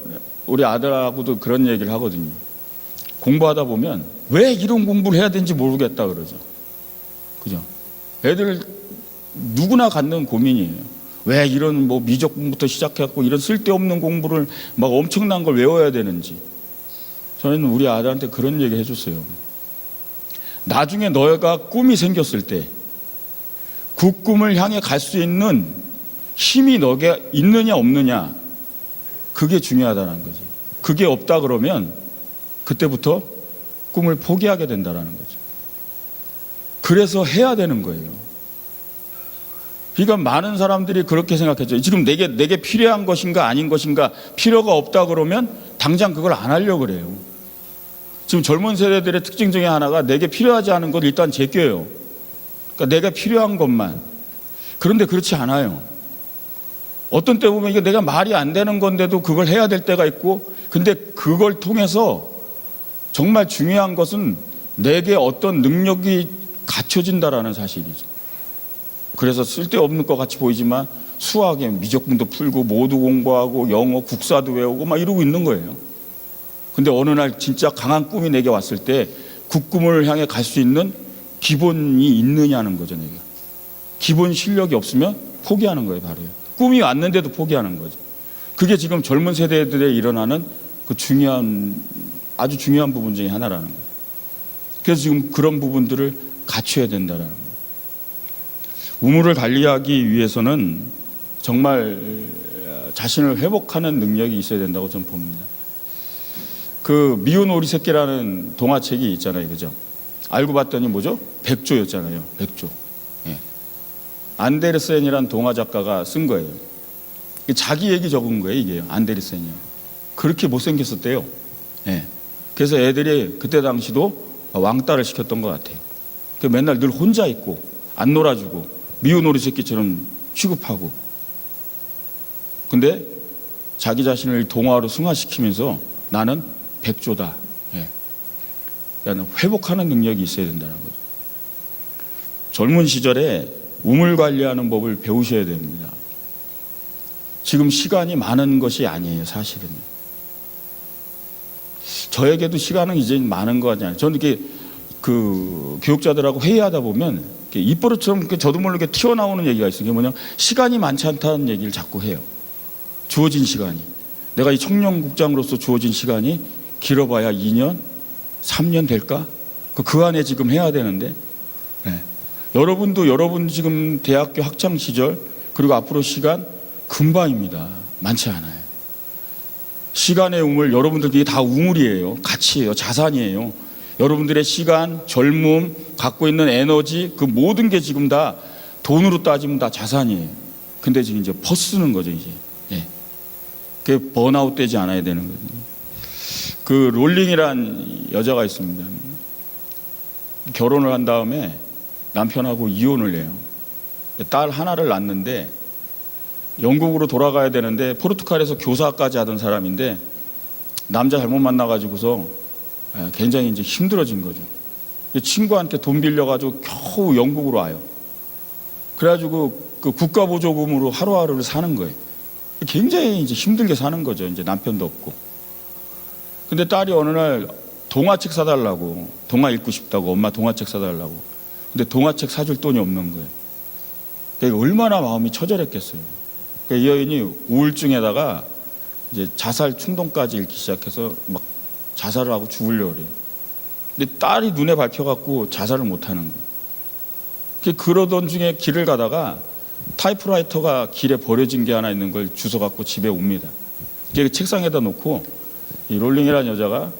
우리 아들하고도 그런 얘기를 하거든요. 공부하다 보면 왜 이런 공부를 해야 되는지 모르겠다 그러죠. 그죠? 애들 누구나 갖는 고민이에요. 왜 이런 뭐 미적분부터 시작해갖고 이런 쓸데없는 공부를 막 엄청난 걸 외워야 되는지. 저는 우리 아들한테 그런 얘기 해줬어요. 나중에 너가 꿈이 생겼을 때 그 꿈을 향해 갈 수 있는 힘이 너게 있느냐 없느냐, 그게 중요하다는 거지. 그게 없다 그러면 그때부터 꿈을 포기하게 된다는 거죠. 그래서 해야 되는 거예요. 그러니까 많은 사람들이 그렇게 생각했죠. 지금 내게 필요한 것인가 아닌 것인가, 필요가 없다 그러면 당장 그걸 안 하려고 그래요. 지금 젊은 세대들의 특징 중에 하나가 내게 필요하지 않은 걸 일단 제껴요. 그러니까 내가 필요한 것만. 그런데 그렇지 않아요. 어떤 때 보면 이게 내가 말이 안 되는 건데도 그걸 해야 될 때가 있고, 근데 그걸 통해서 정말 중요한 것은 내게 어떤 능력이 갖춰진다라는 사실이죠. 그래서 쓸데없는 것 같이 보이지만 수학에 미적분도 풀고 모두 공부하고 영어 국사도 외우고 막 이러고 있는 거예요. 근데 어느 날 진짜 강한 꿈이 내게 왔을 때 그 꿈을 향해 갈 수 있는 기본이 있느냐는 거죠. 내가 기본 실력이 없으면 포기하는 거예요. 바로 꿈이 왔는데도 포기하는 거죠. 그게 지금 젊은 세대들에 일어나는 그 아주 중요한 부분 중에 하나라는 거예요. 그래서 지금 그런 부분들을 갖춰야 된다는 거예요. 우물을 관리하기 위해서는 정말 자신을 회복하는 능력이 있어야 된다고 저는 봅니다. 그 미운 오리 새끼라는 동화책이 있잖아요. 그죠? 알고 봤더니 뭐죠? 백조였잖아요. 백조. 예. 안데르센이라는 동화 작가가 쓴 거예요. 자기 얘기 적은 거예요. 이게 안데르센이요. 그렇게 못생겼었대요. 예. 그래서 애들이 그때 당시도 왕따를 시켰던 것 같아요. 맨날 늘 혼자 있고 안 놀아주고 미운 오리 새끼처럼 취급하고. 근데 자기 자신을 동화로 승화시키면서 나는 백조다. 예. 그러니까 회복하는 능력이 있어야 된다는 거죠. 젊은 시절에 우물 관리하는 법을 배우셔야 됩니다. 지금 시간이 많은 것이 아니에요. 사실은. 저에게도 시간은 이제 많은 거 아니에요. 저는 이렇게 그 교육자들하고 회의하다 보면 입버릇처럼 저도 모르게 튀어나오는 얘기가 있어요. 그게 뭐냐면 시간이 많지 않다는 얘기를 자꾸 해요. 주어진 시간이. 내가 이 청년국장으로서 주어진 시간이 길어봐야 2년, 3년 될까? 그 안에 지금 해야 되는데. 네. 여러분도 여러분 지금 대학교 학창 시절 그리고 앞으로 시간 금방입니다. 많지 않아요. 시간의 우물, 여러분들 이게 다 우물이에요. 가치예요. 자산이에요. 여러분들의 시간, 젊음, 갖고 있는 에너지, 그 모든 게 지금 다 돈으로 따지면 다 자산이에요. 근데 지금 이제 퍼쓰는 거죠, 이제. 예. 그게 번아웃 되지 않아야 되는 거죠. 그 롤링이란 여자가 있습니다. 결혼을 한 다음에 남편하고 이혼을 해요. 딸 하나를 낳는데 영국으로 돌아가야 되는데 포르투갈에서 교사까지 하던 사람인데 남자 잘못 만나가지고서 굉장히 이제 힘들어진 거죠. 친구한테 돈 빌려가지고 겨우 영국으로 와요. 그래가지고 그 국가보조금으로 하루하루를 사는 거예요. 굉장히 이제 힘들게 사는 거죠. 이제 남편도 없고. 근데 딸이 어느 날 동화책 사달라고, 동화 읽고 싶다고, 엄마 동화책 사달라고. 근데 동화책 사줄 돈이 없는 거예요. 그러니까 얼마나 마음이 처절했겠어요. 그러니까 이 여인이 우울증에다가 이제 자살 충동까지 읽기 시작해서 막 자살을 하고 죽으려고 그래요. 근데 딸이 눈에 밟혀갖고 자살을 못 하는 거예요. 그러던 중에 길을 가다가 타이프라이터가 길에 버려진 게 하나 있는 걸 주워갖고 집에 옵니다. 책상에다 놓고 이 롤링이라는 여자가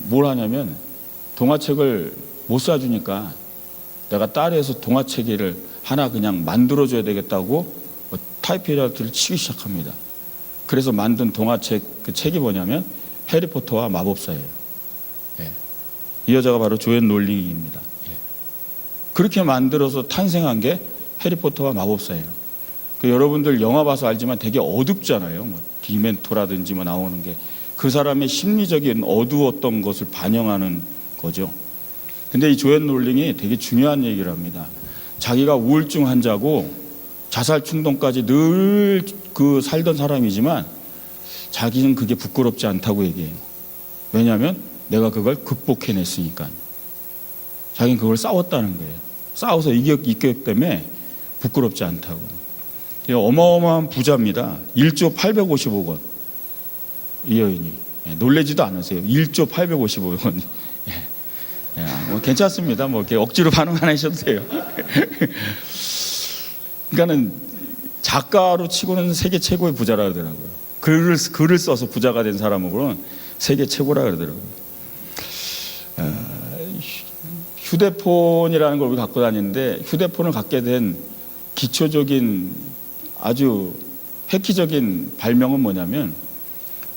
뭘 하냐면 동화책을 못 사주니까 내가 딸에서 동화책을 하나 그냥 만들어줘야 되겠다고 타이프라이터를 치기 시작합니다. 그래서 만든 동화책, 그 책이 뭐냐면 해리포터와 마법사예요. 예. 이 여자가 바로 조앤 롤링입니다. 예. 그렇게 만들어서 탄생한 게 해리포터와 마법사예요. 여러분들 영화 봐서 알지만 되게 어둡잖아요. 뭐 디멘토라든지 뭐 나오는 게 그 사람의 심리적인 어두웠던 것을 반영하는 거죠. 근데 이 조앤 롤링이 되게 중요한 얘기를 합니다. 자기가 우울증 환자고 자살 충동까지 늘 살던 사람이지만 자기는 그게 부끄럽지 않다고 얘기해요. 왜냐하면 내가 그걸 극복해냈으니까. 자기는 그걸 싸웠다는 거예요. 싸워서 이겼기 때문에 부끄럽지 않다고. 어마어마한 부자입니다. 1조 850억 원. 이 여인이. 놀라지도 않으세요. 1조 850억 원. 뭐 괜찮습니다. 뭐 이렇게 억지로 반응 안 하셔도 돼요. 그러니까는 작가로 치고는 세계 최고의 부자라 그러더라고요. 글을 써서 부자가 된 사람으로는 세계 최고라 그러더라고요. 휴대폰이라는 걸 우리 갖고 다니는데, 휴대폰을 갖게 된 기초적인 아주 획기적인 발명은 뭐냐면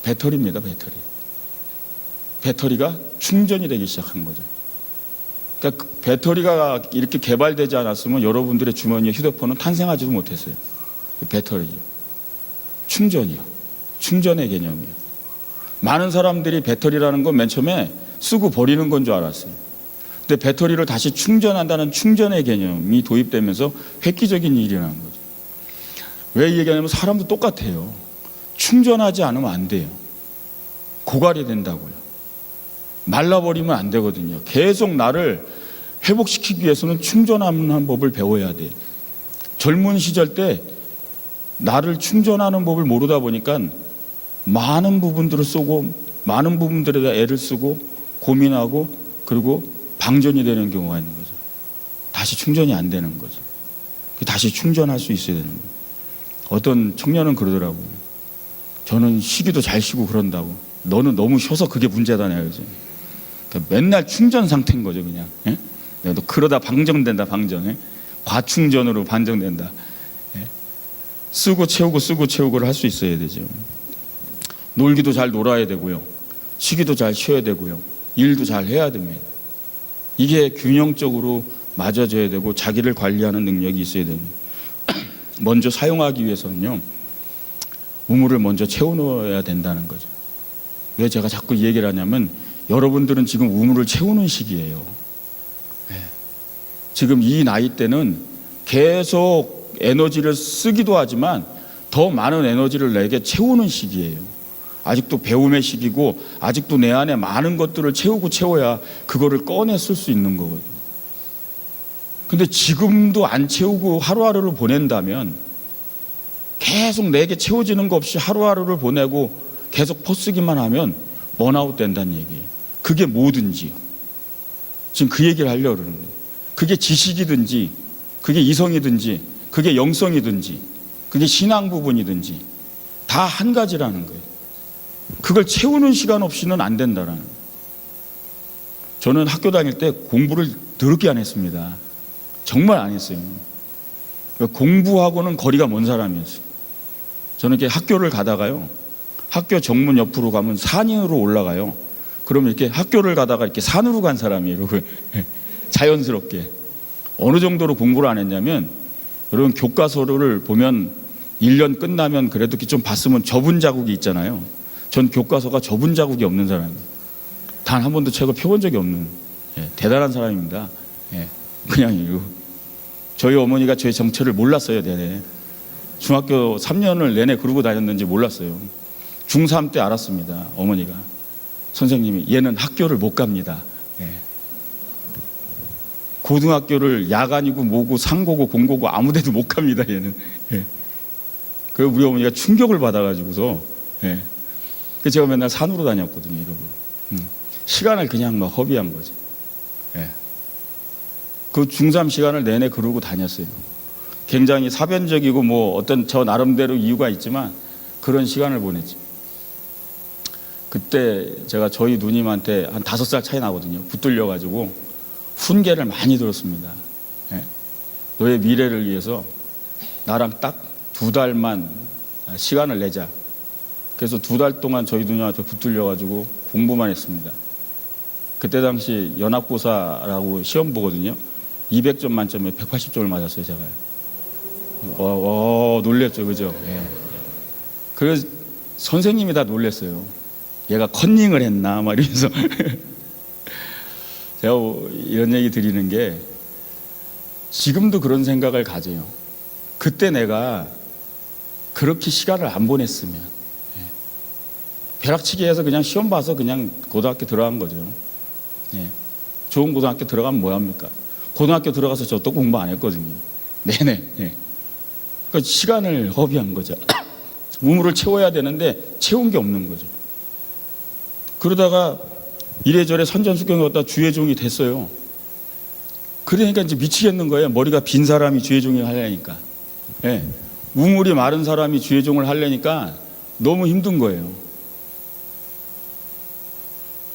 배터리입니다. 배터리가 충전이 되기 시작한 거죠. 그러니까 배터리가 이렇게 개발되지 않았으면 여러분들의 주머니에 휴대폰은 탄생하지도 못했어요. 배터리죠. 충전의 개념이요. 많은 사람들이 배터리라는 건 맨 처음에 쓰고 버리는 건 줄 알았어요. 근데 배터리를 다시 충전한다는 충전의 개념이 도입되면서 획기적인 일이 일어난 거죠. 왜 이 얘기하냐면 사람도 똑같아요. 충전하지 않으면 안 돼요. 고갈이 된다고요. 말라버리면 안 되거든요. 계속 나를 회복시키기 위해서는 충전하는 법을 배워야 돼요. 젊은 시절 때 나를 충전하는 법을 모르다 보니까 많은 부분들을 쏘고 많은 부분들에다 애를 쓰고 고민하고 그리고 방전이 되는 경우가 있는 거죠. 다시 충전이 안 되는 거죠. 다시 충전할 수 있어야 되는 거예요. 어떤 청년은 그러더라고요. 저는 쉬기도 잘 쉬고 그런다고. 너는 너무 쉬어서 그게 문제다 내가 그러지. 그러니까 맨날 충전 상태인 거죠 그냥. 예? 너 그러다 방전된다 방전. 예? 과충전으로 반전된다. 예? 쓰고 채우고를 할 수 있어야 되죠. 놀기도 잘 놀아야 되고요. 쉬기도 잘 쉬어야 되고요. 일도 잘 해야 됩니다. 이게 균형적으로 맞아져야 되고 자기를 관리하는 능력이 있어야 됩니다. 먼저 사용하기 위해서는요. 우물을 먼저 채워넣어야 된다는 거죠. 왜 제가 자꾸 이 얘기를 하냐면 여러분들은 지금 우물을 채우는 시기예요. 네. 지금 이 나이 때는 계속 에너지를 쓰기도 하지만 더 많은 에너지를 내게 채우는 시기예요. 아직도 배움의 시기고 아직도 내 안에 많은 것들을 채워야 그거를 꺼내 쓸 수 있는 거거든요. 근데 지금도 안 채우고 하루하루를 보낸다면 계속 내게 채워지는 거 없이 하루하루를 보내고 계속 퍼쓰기만 하면 번아웃 된다는 얘기예요. 그게 뭐든지요. 지금 그 얘기를 하려고 그러는 거예요. 그게 지식이든지 그게 이성이든지 그게 영성이든지 그게 신앙 부분이든지 다 한 가지라는 거예요. 그걸 채우는 시간 없이는 안 된다라는 거예요. 저는 학교 다닐 때 공부를 더럽게 안 했습니다. 정말 안 했어요. 공부하고는 거리가 먼 사람이었어요. 저는 이렇게 학교를 가다가요. 학교 정문 옆으로 가면 산으로 올라가요. 그러면 이렇게 학교를 가다가 이렇게 산으로 간 사람이에요. 자연스럽게. 어느 정도로 공부를 안 했냐면 여러분 교과서를 보면 1년 끝나면 그래도 좀 봤으면 접은 자국이 있잖아요. 전 교과서가 접은 자국이 없는 사람이에요. 단 한 번도 책을 펴본 적이 없는 대단한 사람입니다. 그냥 이거. 저희 어머니가 저의 정체를 몰랐어요. 내내. 중학교 3년을 내내 그러고 다녔는지 몰랐어요. 중3 때 알았습니다. 어머니가. 선생님이 얘는 학교를 못 갑니다. 고등학교를 야간이고 뭐고 상고고 공고고 아무 데도 못 갑니다. 얘는. 그래서 우리 어머니가 충격을 받아가지고서 그래서 제가 맨날 산으로 다녔거든요. 이러고. 시간을 그냥 막 허비한 거지. 그 중3 시간을 내내 그러고 다녔어요. 굉장히 사변적이고 뭐 어떤 저 나름대로 이유가 있지만 그런 시간을 보냈지. 그때 제가 저희 누님한테 한 5살 차이 나거든요. 붙들려가지고 훈계를 많이 들었습니다. 너의 미래를 위해서 나랑 딱 2달만 시간을 내자. 그래서 2달 동안 저희 누님한테 붙들려가지고 공부만 했습니다. 그때 당시 연합고사라고 시험 보거든요. 200점 만점에 180점을 맞았어요, 제가. 놀랬죠, 그죠? 그래서 선생님이 다 놀랬어요. 얘가 컨닝을 했나, 막 이러면서. 제가 이런 얘기 드리는 게 지금도 그런 생각을 가져요. 그때 내가 그렇게 시간을 안 보냈으면, 벼락치기 해서 그냥 시험 봐서 그냥 고등학교 들어간 거죠. 예. 좋은 고등학교 들어가면 뭐합니까? 고등학교 들어가서 저 또 공부 안 했거든요. 네네. 예. 그러니까 시간을 허비한 거죠. 우물을 채워야 되는데 채운 게 없는 거죠. 그러다가 이래저래 선전수경에 왔다 주의종이 됐어요. 그러니까 이제 미치겠는 거예요. 머리가 빈 사람이 주의종을 하려니까. 예. 우물이 마른 사람이 주의종을 하려니까 너무 힘든 거예요.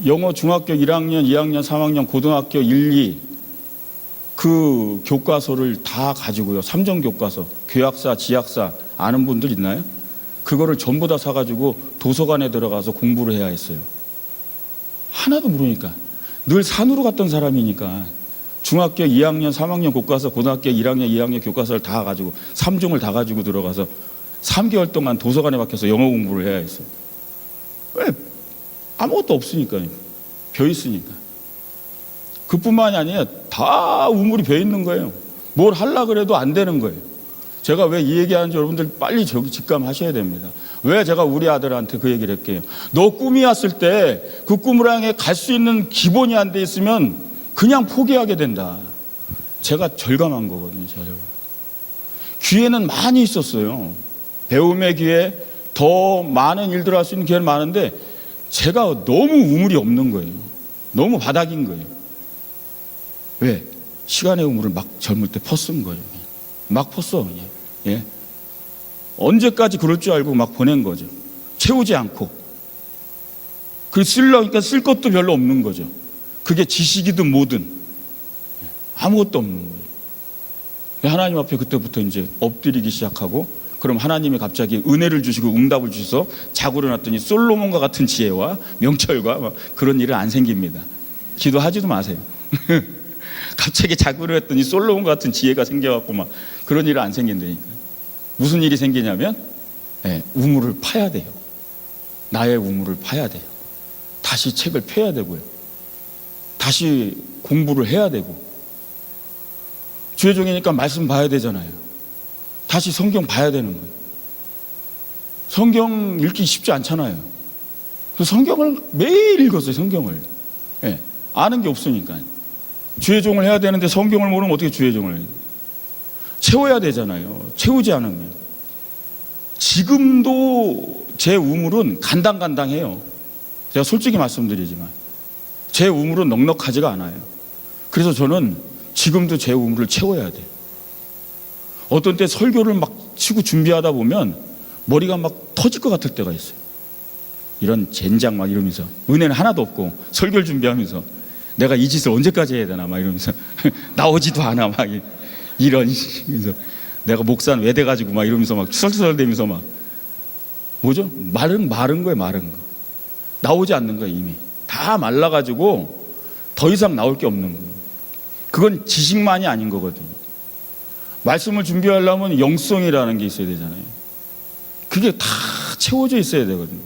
영어 중학교 1학년, 2학년, 3학년, 고등학교 1, 2 그 교과서를 다 가지고요. 3종 교과서, 교약사, 지약사 아는 분들 있나요? 그거를 전부 다 사가지고 도서관에 들어가서 공부를 해야 했어요. 하나도 모르니까. 늘 산으로 갔던 사람이니까 중학교 2학년, 3학년 교과서, 고등학교 1학년, 2학년 교과서를 다 가지고 3종을 다 가지고 들어가서 3개월 동안 도서관에 박혀서 영어 공부를 해야 했어요. 왜? 아무것도 없으니까요. 벼 있으니까. 그뿐만이 아니에요. 다 우물이 벼 있는 거예요. 뭘 하려고 그래도 안 되는 거예요. 제가 왜 이 얘기하는지 여러분들 빨리 저기 직감하셔야 됩니다. 왜 제가 우리 아들한테 그 얘기를 했게요. 너 꿈이 왔을 때 그 꿈을 향해 갈 수 있는 기본이 안 돼 있으면 그냥 포기하게 된다. 제가 절감한 거거든요. 기회는 많이 있었어요. 배움의 기회, 더 많은 일들을 할 수 있는 기회는 많은데 제가 너무 우물이 없는 거예요. 너무 바닥인 거예요. 왜? 시간의 우물을 막 젊을 때 퍼쓴 거예요. 막 퍼써 그냥. 예. 언제까지 그럴 줄 알고 막 보낸 거죠. 채우지 않고. 그 쓰려니까 쓸 것도 별로 없는 거죠. 그게 지식이든 뭐든 아무것도 없는 거예요. 하나님 앞에 그때부터 이제 엎드리기 시작하고, 그럼 하나님이 갑자기 은혜를 주시고 응답을 주셔서 자고 일어났더니 솔로몬과 같은 지혜와 명철과 막 그런 일은 안 생깁니다. 기도하지도 마세요. 갑자기 자고 일어났더니 솔로몬과 같은 지혜가 생겨갖고 막 그런 일은 안 생긴다니까. 무슨 일이 생기냐면 우물을 파야 돼요. 나의 우물을 파야 돼요. 다시 책을 펴야 되고요. 다시 공부를 해야 되고. 주의 종이니까 말씀 봐야 되잖아요. 다시 성경 봐야 되는 거예요. 성경 읽기 쉽지 않잖아요. 성경을 매일 읽었어요. 성경을. 아는 게 없으니까. 주의 종을 해야 되는데 성경을 모르면 어떻게 주의 종을 해요? 채워야 되잖아요. 채우지 않으면. 지금도 제 우물은 간당간당해요. 제가 솔직히 말씀드리지만 제 우물은 넉넉하지가 않아요. 그래서 저는 지금도 제 우물을 채워야 돼요. 어떤 때 설교를 막 치고 준비하다 보면 머리가 막 터질 것 같을 때가 있어요. 이런 젠장 막 이러면서, 은혜는 하나도 없고 설교를 준비하면서 내가 이 짓을 언제까지 해야 되나 막 이러면서 나오지도 않아 막 이런 식으로 내가 목사는 왜 돼가지고 막 이러면서 막 추설추설대면서 막 뭐죠? 마른 거예요. 마른 거. 나오지 않는 거예요. 이미 다 말라가지고 더 이상 나올 게 없는 거예요. 그건 지식만이 아닌 거거든요. 말씀을 준비하려면 영성이라는 게 있어야 되잖아요. 그게 다 채워져 있어야 되거든요.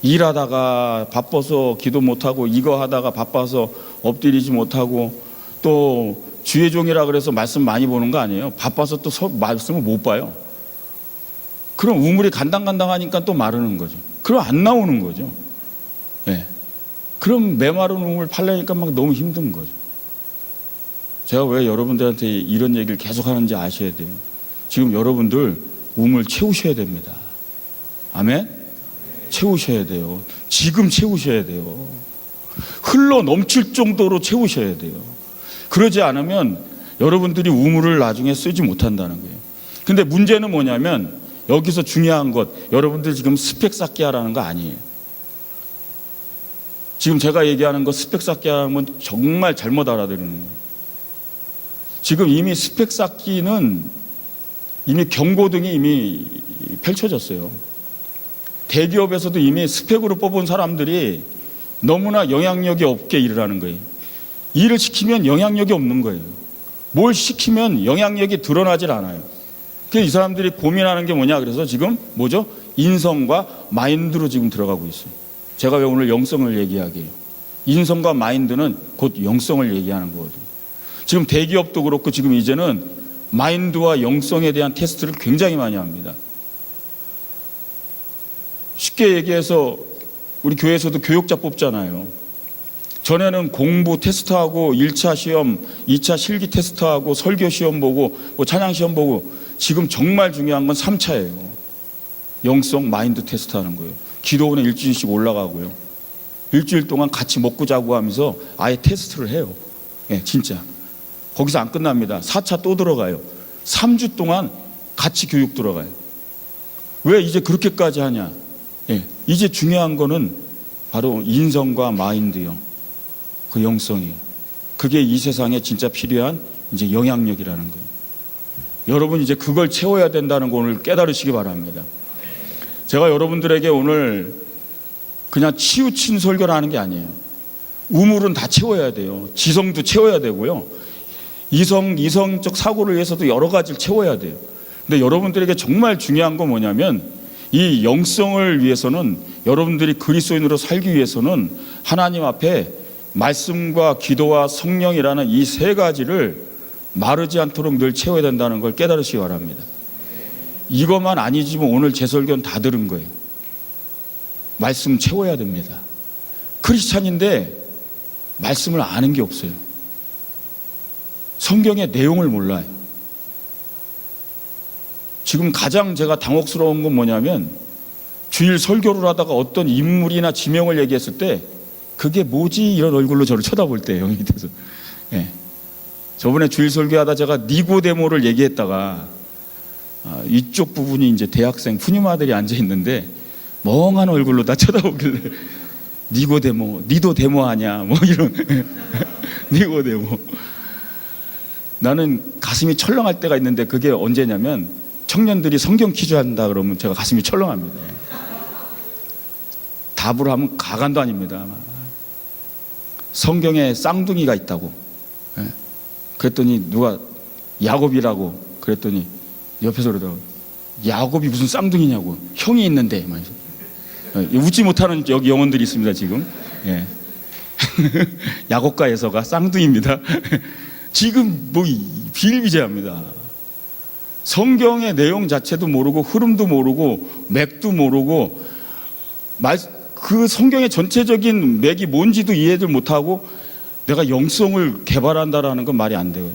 일하다가 바빠서 기도 못하고, 이거 하다가 바빠서 엎드리지 못하고, 또 주의 종이라 그래서 말씀 많이 보는 거 아니에요. 바빠서 또 말씀을 못 봐요. 그럼 우물이 간당간당하니까 또 마르는 거죠. 그럼 안 나오는 거죠. 그럼 메마른 우물 팔려니까 막 너무 힘든 거죠. 제가 왜 여러분들한테 이런 얘기를 계속 하는지 아셔야 돼요. 지금 여러분들 우물 채우셔야 됩니다. 아멘? 채우셔야 돼요. 지금 채우셔야 돼요. 흘러 넘칠 정도로 채우셔야 돼요. 그러지 않으면 여러분들이 우물을 나중에 쓰지 못한다는 거예요. 근데 문제는 뭐냐면, 여기서 중요한 것, 여러분들 지금 스펙 쌓기 하라는 거 아니에요. 지금 제가 얘기하는 거 스펙 쌓기 하는 건 정말 잘못 알아들으는 거예요. 지금 이미 스펙 쌓기는 이미 경고등이 이미 펼쳐졌어요. 대기업에서도 이미 스펙으로 뽑은 사람들이 너무나 영향력이 없게 일을 하는 거예요. 일을 시키면 영향력이 없는 거예요. 뭘 시키면 영향력이 드러나질 않아요. 그래서 이 사람들이 고민하는 게 뭐냐, 그래서 지금 뭐죠? 인성과 마인드로 지금 들어가고 있어요. 제가 왜 오늘 영성을 얘기하게 해요? 인성과 마인드는 곧 영성을 얘기하는 거거든요. 지금 대기업도 그렇고 지금 이제는 마인드와 영성에 대한 테스트를 굉장히 많이 합니다. 쉽게 얘기해서 우리 교회에서도 교육자 뽑잖아요. 전에는 공부 테스트하고 1차 시험, 2차 실기 테스트하고 설교 시험 보고 뭐 찬양 시험 보고, 지금 정말 중요한 건 3차예요. 영성 마인드 테스트 하는 거예요. 기도원에 일주일씩 올라가고요. 일주일 동안 같이 먹고 자고 하면서 아예 테스트를 해요. 예, 진짜. 거기서 안 끝납니다. 4차 또 들어가요. 3주 동안 같이 교육 들어가요. 왜 이제 그렇게까지 하냐? 예, 이제 중요한 거는 바로 인성과 마인드요. 그 영성이에요. 그게 이 세상에 진짜 필요한 이제 영향력이라는 거예요. 여러분 이제 그걸 채워야 된다는 거 오늘 깨달으시기 바랍니다. 제가 여러분들에게 오늘 그냥 치우친 설교를 하는 게 아니에요. 우물은 다 채워야 돼요. 지성도 채워야 되고요. 이성적 사고를 위해서도 여러 가지를 채워야 돼요. 근데 여러분들에게 정말 중요한 건 뭐냐면, 이 영성을 위해서는, 여러분들이 그리스도인으로 살기 위해서는 하나님 앞에 말씀과 기도와 성령이라는 이 세 가지를 마르지 않도록 늘 채워야 된다는 걸 깨달으시기 바랍니다. 이것만 아니지만 오늘 제 설교는 다 들은 거예요. 말씀 채워야 됩니다. 크리스찬인데 말씀을 아는 게 없어요. 성경의 내용을 몰라요. 지금 가장 제가 당혹스러운 건 뭐냐면, 주일 설교를 하다가 어떤 인물이나 지명을 얘기했을 때 그게 뭐지? 이런 얼굴로 저를 쳐다볼 때예요, 밑에서. 예. 저번에 주일 설교하다 제가 니고데모를 얘기했다가 이쪽 부분이 이제 대학생 푸뉴마들이 앉아 있는데 멍한 얼굴로 다 쳐다보길래 니고데모, 니도 데모하냐 뭐 이런 니고데모. 나는 가슴이 철렁할 때가 있는데, 그게 언제냐면 청년들이 성경 퀴즈 한다 그러면 제가 가슴이 철렁합니다. 답을 하면 가관도 아닙니다. 성경에 쌍둥이가 있다고. 그랬더니 누가 야곱이라고 그랬더니 옆에서 그러더라고요. 야곱이 무슨 쌍둥이냐고. 형이 있는데. 웃지 못하는 여기 영혼들이 있습니다 지금. 예. 야곱과 에서가 쌍둥이입니다. 지금 뭐 비일비재합니다. 성경의 내용 자체도 모르고 흐름도 모르고 맥도 모르고 그 성경의 전체적인 맥이 뭔지도 이해를 못하고 내가 영성을 개발한다라는 건 말이 안 돼요.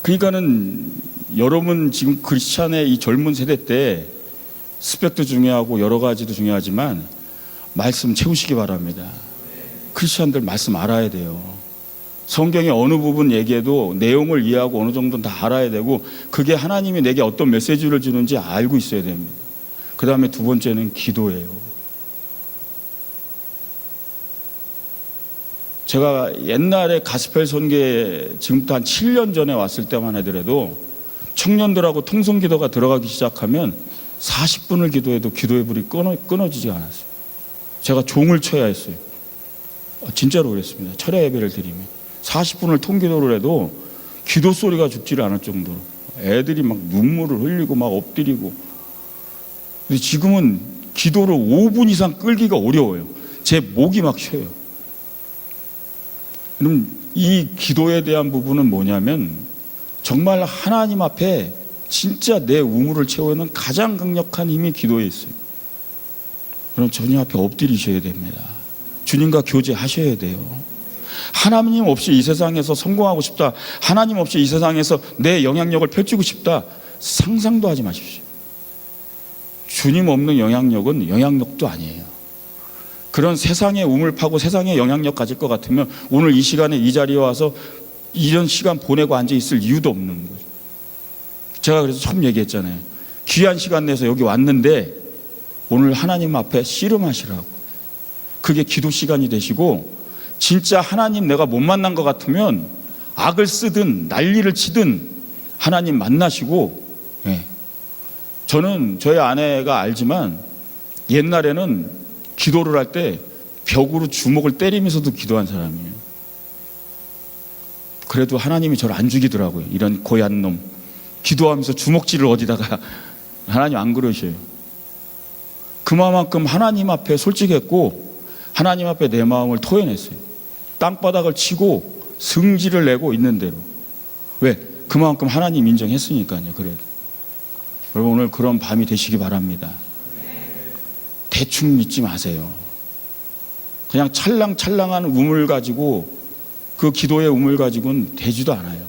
그러니까는 여러분 지금 크리스찬의 이 젊은 세대 때 스펙도 중요하고 여러 가지도 중요하지만 말씀 채우시기 바랍니다. 크리스찬들 말씀 알아야 돼요. 성경의 어느 부분 얘기해도 내용을 이해하고 어느 정도는 다 알아야 되고, 그게 하나님이 내게 어떤 메시지를 주는지 알고 있어야 됩니다. 그 다음에 두 번째는 기도예요. 제가 옛날에 가스펠 선교에 지금부터 한 7년 전에 왔을 때만 하더라도 청년들하고 통성기도가 들어가기 시작하면 40분을 기도해도 기도의 불이 끊어지지 않았어요. 제가 종을 쳐야 했어요. 진짜로 그랬습니다. 철야 예배를 드리면 40분을 통기도를 해도 기도 소리가 죽지를 않을 정도로 애들이 막 눈물을 흘리고 막 엎드리고. 근데 지금은 기도를 5분 이상 끌기가 어려워요. 제 목이 막 쉬어요. 그럼 이 기도에 대한 부분은 뭐냐면, 정말 하나님 앞에 진짜 내 우물을 채우는 가장 강력한 힘이 기도에 있어요. 그럼 주님 앞에 엎드리셔야 됩니다. 주님과 교제하셔야 돼요. 하나님 없이 이 세상에서 성공하고 싶다, 하나님 없이 이 세상에서 내 영향력을 펼치고 싶다, 상상도 하지 마십시오. 주님 없는 영향력은 영향력도 아니에요. 그런 세상에 우물 파고 세상에 영향력 가질 것 같으면 오늘 이 시간에 이 자리에 와서 이런 시간 보내고 앉아 있을 이유도 없는 거죠. 제가 그래서 처음 얘기했잖아요. 귀한 시간 내서 여기 왔는데 오늘 하나님 앞에 씨름하시라고. 그게 기도 시간이 되시고, 진짜 하나님 내가 못 만난 것 같으면 악을 쓰든 난리를 치든 하나님 만나시고. 예. 저는 저희 아내가 알지만 옛날에는 기도를 할 때 벽으로 주먹을 때리면서도 기도한 사람이에요. 그래도 하나님이 저를 안 죽이더라고요. 이런 고얀 놈. 기도하면서 주먹질을 어디다가. 하나님 안 그러셔요. 그만큼 하나님 앞에 솔직했고 하나님 앞에 내 마음을 토해냈어요. 땅바닥을 치고 승질을 내고 있는 대로. 왜? 그만큼 하나님 인정했으니까요. 그래도 여러분 오늘 그런 밤이 되시기 바랍니다. 대충 믿지 마세요. 그냥 찰랑찰랑한 우물 가지고, 그 기도의 우물 가지고는 되지도 않아요.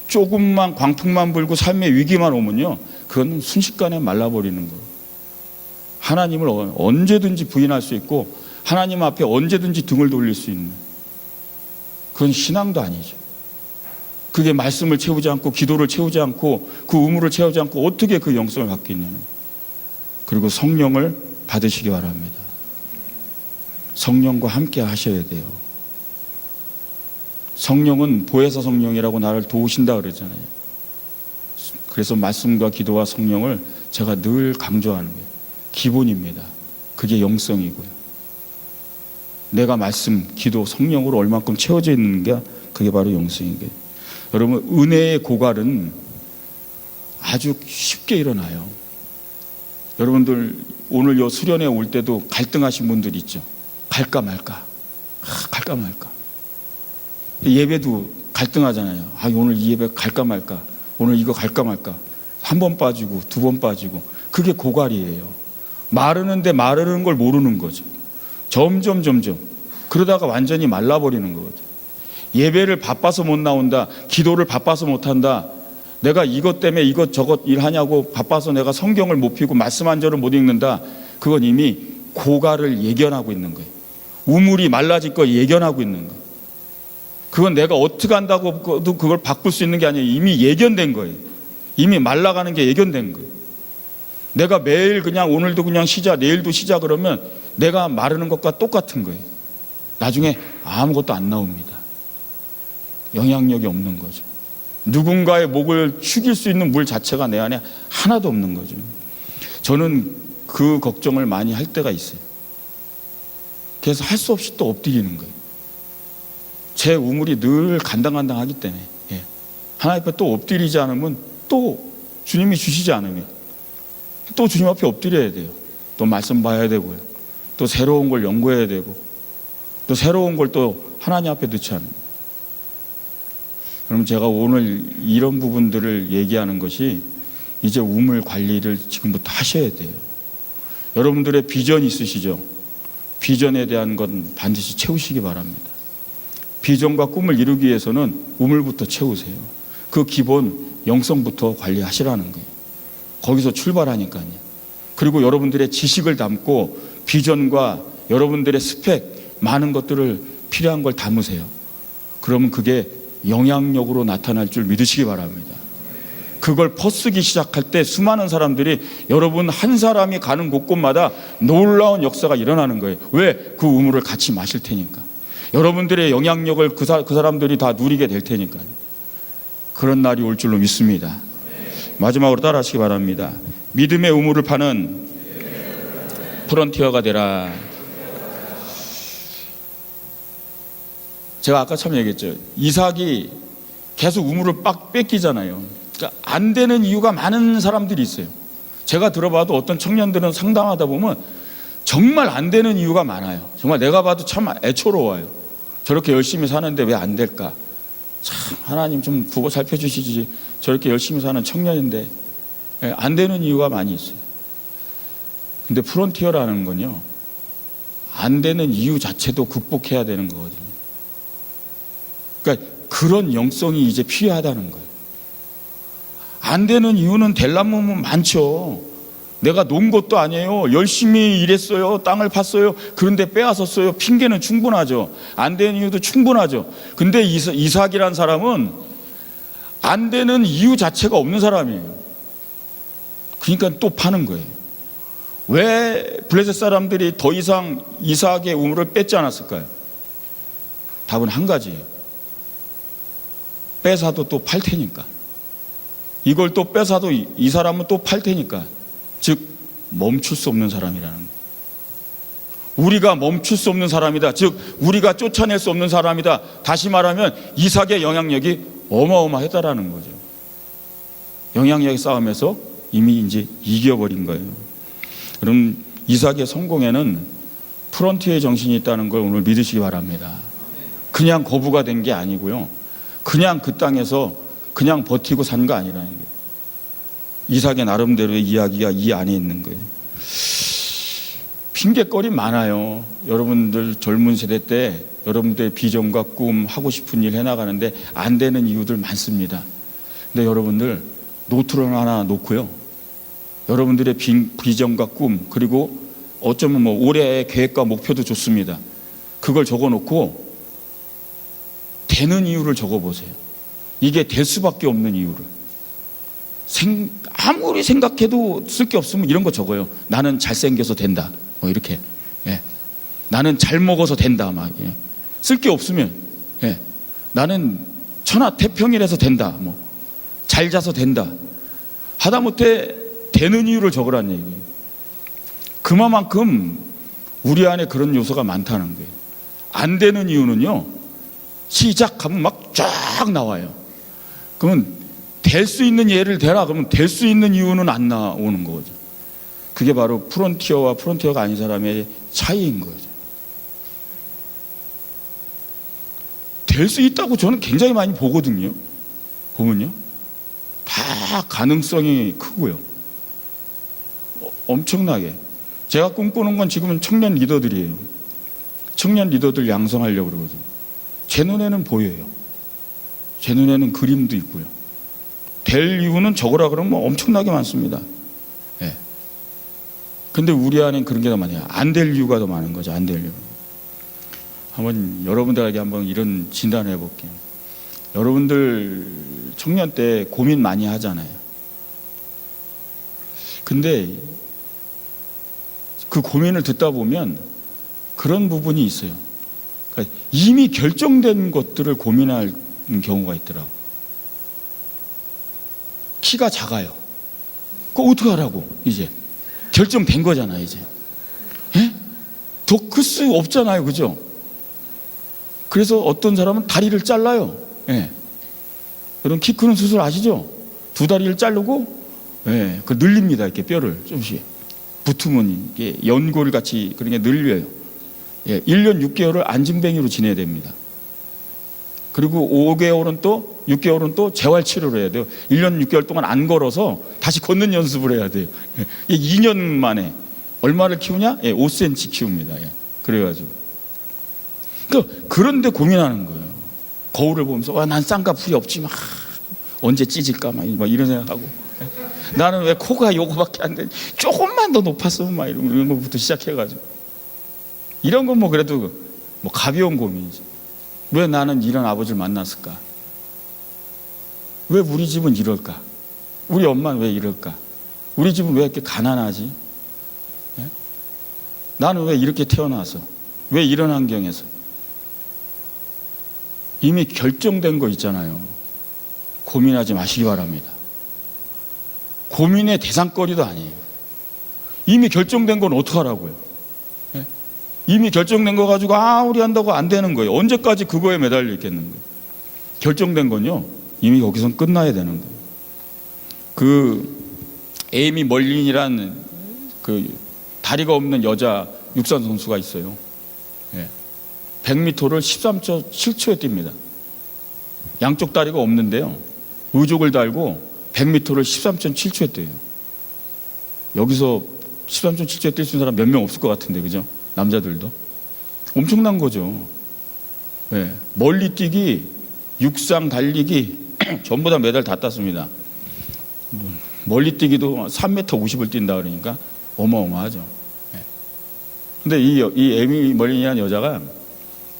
조금만 광풍만 불고 삶의 위기만 오면요, 그건 순식간에 말라버리는 거예요. 하나님을 언제든지 부인할 수 있고 하나님 앞에 언제든지 등을 돌릴 수 있는, 그건 신앙도 아니죠. 그게 말씀을 채우지 않고 기도를 채우지 않고 그 우물을 채우지 않고 어떻게 그 영성을 갖겠냐는. 그리고 성령을 받으시기 바랍니다. 성령과 함께 하셔야 돼요. 성령은 보혜사 성령이라고 나를 도우신다 그러잖아요. 그래서 말씀과 기도와 성령을 제가 늘 강조하는 거예요. 기본입니다. 그게 영성이고요. 내가 말씀, 기도, 성령으로 얼만큼 채워져 있는가, 그게 바로 영성인 거예요. 여러분, 은혜의 고갈은 아주 쉽게 일어나요. 여러분들 오늘 요 수련회 올 때도 갈등하신 분들 있죠. 갈까 말까, 갈까 말까. 예배도 갈등하잖아요. 오늘 이 예배 갈까 말까, 오늘 이거 갈까 말까. 한 번 빠지고 두 번 빠지고. 그게 고갈이에요. 마르는데 마르는 걸 모르는 거죠. 점점 그러다가 완전히 말라버리는 거죠. 예배를 바빠서 못 나온다, 기도를 바빠서 못 한다, 내가 이것 때문에 이것저것 일하냐고 바빠서 내가 성경을 못 펴고 말씀 한 절을 못 읽는다, 그건 이미 고갈을 예견하고 있는 거예요. 우물이 말라질 거 예견하고 있는 거예요. 그건 내가 어떻게 한다고 그걸 바꿀 수 있는 게 아니에요. 이미 예견된 거예요. 이미 말라가는 게 예견된 거예요. 내가 매일 그냥 오늘도 그냥 쉬자, 내일도 쉬자 그러면 내가 마르는 것과 똑같은 거예요. 나중에 아무것도 안 나옵니다. 영향력이 없는 거죠. 누군가의 목을 축일 수 있는 물 자체가 내 안에 하나도 없는 거죠. 저는 그 걱정을 많이 할 때가 있어요. 그래서 할 수 없이 또 엎드리는 거예요. 제 우물이 늘 간당간당하기 때문에. 하나님 앞에 또 엎드리지 않으면, 또 주님이 주시지 않으면 또 주님 앞에 엎드려야 돼요. 또 말씀 봐야 되고요. 또 새로운 걸 연구해야 되고, 또 새로운 걸 또 하나님 앞에 넣지 않으면. 그럼 제가 오늘 이런 부분들을 얘기하는 것이, 이제 우물 관리를 지금부터 하셔야 돼요. 여러분들의 비전 있으시죠? 비전에 대한 건 반드시 채우시기 바랍니다. 비전과 꿈을 이루기 위해서는 우물부터 채우세요. 그 기본 영성부터 관리하시라는 거예요. 거기서 출발하니까요. 그리고 여러분들의 지식을 담고 비전과 여러분들의 스펙, 많은 것들을 필요한 걸 담으세요. 그러면 그게 영향력으로 나타날 줄 믿으시기 바랍니다. 그걸 퍼쓰기 시작할 때 수많은 사람들이, 여러분 한 사람이 가는 곳곳마다 놀라운 역사가 일어나는 거예요. 왜? 그 우물을 같이 마실 테니까. 여러분들의 영향력을 그 사람들이 다 누리게 될 테니까요. 그런 날이 올 줄로 믿습니다. 마지막으로 따라하시기 바랍니다. 믿음의 우물을 파는 프론티어가 되라. 제가 아까 참 얘기했죠. 이삭이 계속 우물을 뺏기잖아요. 그러니까 안 되는 이유가 많은 사람들이 있어요. 제가 들어봐도 어떤 청년들은 상담하다 보면 정말 안 되는 이유가 많아요. 정말 내가 봐도 참 애처로워요. 저렇게 열심히 사는데 왜 안 될까? 참 하나님 좀 보고 살펴주시지. 저렇게 열심히 사는 청년인데 안 되는 이유가 많이 있어요. 근데 프론티어라는 건요, 안 되는 이유 자체도 극복해야 되는 거거든요. 그러니까 그런 영성이 이제 필요하다는 거예요. 안 되는 이유는 되려면 많죠. 내가 논 것도 아니에요. 열심히 일했어요. 땅을 팠어요. 그런데 빼앗았어요. 핑계는 충분하죠. 안 되는 이유도 충분하죠. 근데 이삭이란 사람은 안 되는 이유 자체가 없는 사람이에요. 그러니까 또 파는 거예요. 왜 블레셋 사람들이 더 이상 이삭의 우물을 뺏지 않았을까요? 답은 한 가지예요. 뺏어도 또 팔 테니까. 이걸 또 뺏어도 이 사람은 또 팔 테니까. 즉 멈출 수 없는 사람이라는 거예요. 우리가 멈출 수 없는 사람이다. 즉 우리가 쫓아낼 수 없는 사람이다. 다시 말하면 이삭의 영향력이 어마어마했다라는 거죠. 영향력의 싸움에서 이미 이제 이겨버린 거예요. 그럼 이삭의 성공에는 프론티어의 정신이 있다는 걸 오늘 믿으시기 바랍니다. 그냥 거부가 된 게 아니고요. 그냥 그 땅에서 그냥 버티고 산 거 아니라는 거예요. 이삭의 나름대로의 이야기가 이 안에 있는 거예요. 핑계거리 많아요. 여러분들 젊은 세대 때 여러분들의 비전과 꿈, 하고 싶은 일 해나가는데 안 되는 이유들 많습니다. 근데 여러분들 노트를 하나 놓고요, 여러분들의 비전과 꿈, 그리고 어쩌면 뭐 올해의 계획과 목표도 좋습니다. 그걸 적어놓고 되는 이유를 적어보세요. 이게 될 수밖에 없는 이유를. 아무리 생각해도 쓸 게 없으면 이런 거 적어요. 나는 잘생겨서 된다, 뭐 이렇게. 예. 나는 잘 먹어서 된다, 막. 예. 쓸 게 없으면, 예. 나는 천하태평이라서 된다, 뭐. 잘 자서 된다. 하다못해 되는 이유를 적으라는 얘기예요. 그만큼 우리 안에 그런 요소가 많다는 거예요. 안 되는 이유는요, 시작하면 막 쫙 나와요. 그러면 될 수 있는 예를 대라 그러면 될 수 있는 이유는 안 나오는 거죠. 그게 바로 프론티어와 프론티어가 아닌 사람의 차이인 거죠. 될 수 있다고 저는 굉장히 많이 보거든요. 보면요, 다 가능성이 크고요. 엄청나게. 제가 꿈꾸는 건 지금은 청년 리더들이에요. 청년 리더들 양성하려고 그러거든요. 제 눈에는 보여요. 제 눈에는 그림도 있고요. 될 이유는 적으라 그러면 뭐 엄청나게 많습니다. 예. 근데 우리 안엔 그런 게 더 많아요. 안 될 이유가 더 많은 거죠. 안 될 이유. 한번 여러분들에게 한번 이런 진단을 해볼게요. 여러분들 청년 때 고민 많이 하잖아요. 근데 그 고민을 듣다 보면 그런 부분이 있어요. 그러니까 이미 결정된 것들을 고민할 경우가 있더라고. 키가 작아요. 그거 어떻게 하라고? 이제 결정된 거잖아. 이제 더 클 수 없잖아요, 그죠? 그래서 어떤 사람은 다리를 잘라요. 예. 여러분 키 크는 수술 아시죠? 두 다리를 자르고, 예, 그 늘립니다. 이렇게 뼈를 좀씩 붙으면 이게 연골 같이 그렇게 늘려요. 예, 1년 6개월을 안진뱅이로 지내야 됩니다. 그리고 5개월은 또 6개월은 또 재활치료를 해야 돼요. 1년 6개월 동안 안 걸어서 다시 걷는 연습을 해야 돼요. 예, 2년 만에 얼마를 키우냐? 예, 5cm 키웁니다. 예, 그래가지고 그런데 고민하는 거예요. 거울을 보면서 와, 난 쌍꺼풀이 없지, 막 언제 찢을까 막 이런 생각하고, 나는 왜 코가 요거밖에 안 돼, 조금만 더 높았으면 막 이런 것부터 시작해가지고, 이런 건 뭐 그래도 뭐 가벼운 고민이죠. 왜 나는 이런 아버지를 만났을까? 왜 우리 집은 이럴까? 우리 엄마는 왜 이럴까? 우리 집은 왜 이렇게 가난하지? 예? 나는 왜 이렇게 태어나서, 왜 이런 환경에서? 이미 결정된 거 있잖아요. 고민하지 마시기 바랍니다. 고민의 대상거리도 아니에요. 이미 결정된 건 어떡하라고요? 예? 이미 결정된 거 가지고 우리 한다고 안 되는 거예요. 언제까지 그거에 매달려 있겠는 거예요. 결정된 건요, 이미 거기선 끝나야 되는 거예요. 그 에이미 멀린이란 그 다리가 없는 여자 육상 선수가 있어요. 예. 100m를 13.7초에 뜁니다. 양쪽 다리가 없는데요, 의족을 달고 100m를 13.7초에 뛰어요. 여기서 13.7초에 뛸 수 있는 사람 몇 명 없을 것 같은데, 그죠? 남자들도 엄청난 거죠. 네. 멀리 뛰기, 육상, 달리기 전부 다 메달 다 땄습니다. 멀리 뛰기도 3m 50을 뛴다 그러니까 어마어마하죠. 네. 근데 이 에미 멀린이라는 여자가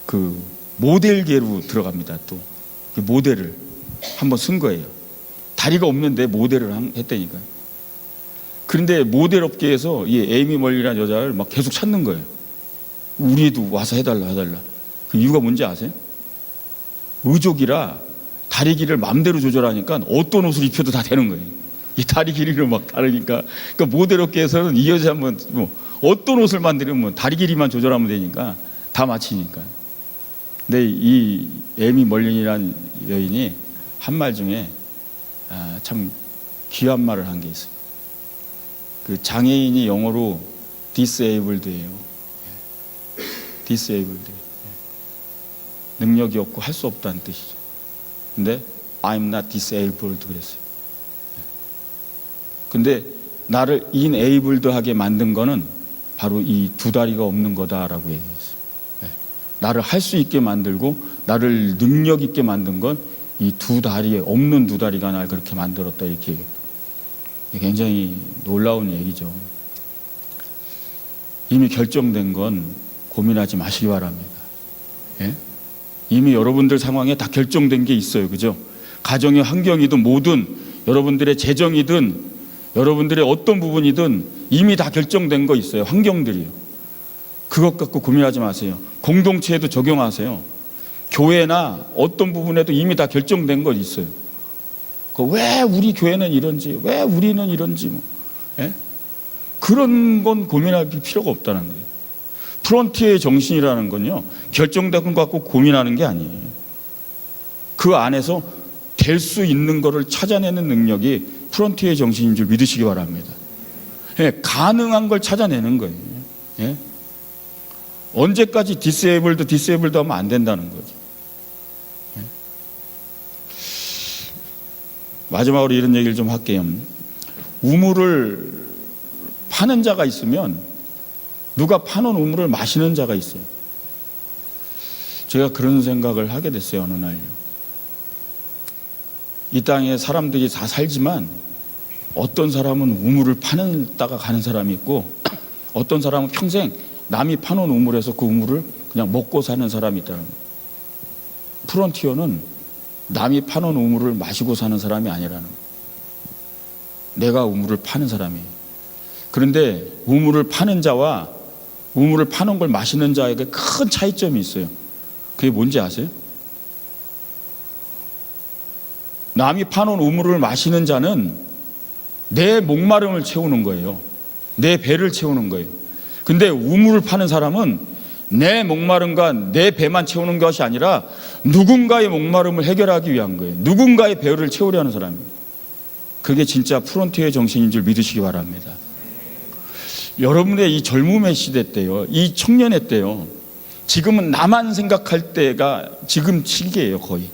그 모델계로 들어갑니다. 또 그 모델을 한번 쓴 거예요. 다리가 없는데 모델을 했다니까요. 그런데 모델 업계에서 이 에이미 멀린이라는 여자를 막 계속 찾는 거예요. 우리도 와서 해달라. 그 이유가 뭔지 아세요? 의족이라 다리 길이를 마음대로 조절하니까 어떤 옷을 입혀도 다 되는 거예요. 이 다리 길이를 막 다르니까. 그러니까 모델 업계에서는 이 여자 한번 뭐 어떤 옷을 만들면 다리 길이만 조절하면 되니까 다 맞히니까. 근데 이 에미 멀린이라는 여인이 한 말 중에 참 귀한 말을 한 게 있어요. 그 장애인이 영어로 disabled예요. disabled예요. 능력이 없고 할 수 없다는 뜻이죠. 근데 I'm not disabled 그랬어요. 근데 나를 inabled하게 만든 거는 바로 이 두 다리가 없는 거다라고 얘기했어요. 나를 할 수 있게 만들고 나를 능력 있게 만든 건 이 두 다리에 없는 두 다리가 날 그렇게 만들었다, 이렇게. 굉장히 놀라운 얘기죠. 이미 결정된 건 고민하지 마시기 바랍니다. 예? 이미 여러분들 상황에 다 결정된 게 있어요. 그죠? 가정의 환경이든 뭐든 여러분들의 재정이든 여러분들의 어떤 부분이든 이미 다 결정된 거 있어요. 환경들이요. 그것 갖고 고민하지 마세요. 공동체에도 적용하세요. 교회나 어떤 부분에도 이미 다 결정된 거 있어요. 왜 우리 교회는 이런지, 왜 우리는 이런지, 예? 그런 건 고민할 필요가 없다는 거예요. 프론티어의 정신이라는 건요, 결정된 것 갖고 고민하는 게 아니에요. 그 안에서 될 수 있는 것을 찾아내는 능력이 프론티어의 정신인 줄 믿으시기 바랍니다. 예, 가능한 걸 찾아내는 거예요. 예? 언제까지 디세이블드 하면 안 된다는 거죠. 예? 마지막으로 이런 얘기를 좀 할게요. 우물을 파는 자가 있으면 누가 파놓은 우물을 마시는 자가 있어요. 제가 그런 생각을 하게 됐어요. 어느 날요. 이 땅에 사람들이 다 살지만 어떤 사람은 우물을 파는다가 가는 사람이 있고 어떤 사람은 평생 남이 파놓은 우물에서 그 우물을 그냥 먹고 사는 사람이 있다는 거예요. 프론티어는 남이 파놓은 우물을 마시고 사는 사람이 아니라는 거예요. 내가 우물을 파는 사람이에요. 그런데 우물을 파는 자와 우물을 파는 걸 마시는 자에게 큰 차이점이 있어요. 그게 뭔지 아세요? 남이 파놓은 우물을 마시는 자는 내 목마름을 채우는 거예요. 내 배를 채우는 거예요. 근데 우물을 파는 사람은 내 목마름과 내 배만 채우는 것이 아니라 누군가의 목마름을 해결하기 위한 거예요. 누군가의 배를 채우려는 사람이에요. 그게 진짜 프론티어의 정신인 줄 믿으시기 바랍니다. 여러분의 이 젊음의 시대 때요, 이 청년의 때요, 지금은 나만 생각할 때가 지금 시기예요. 거의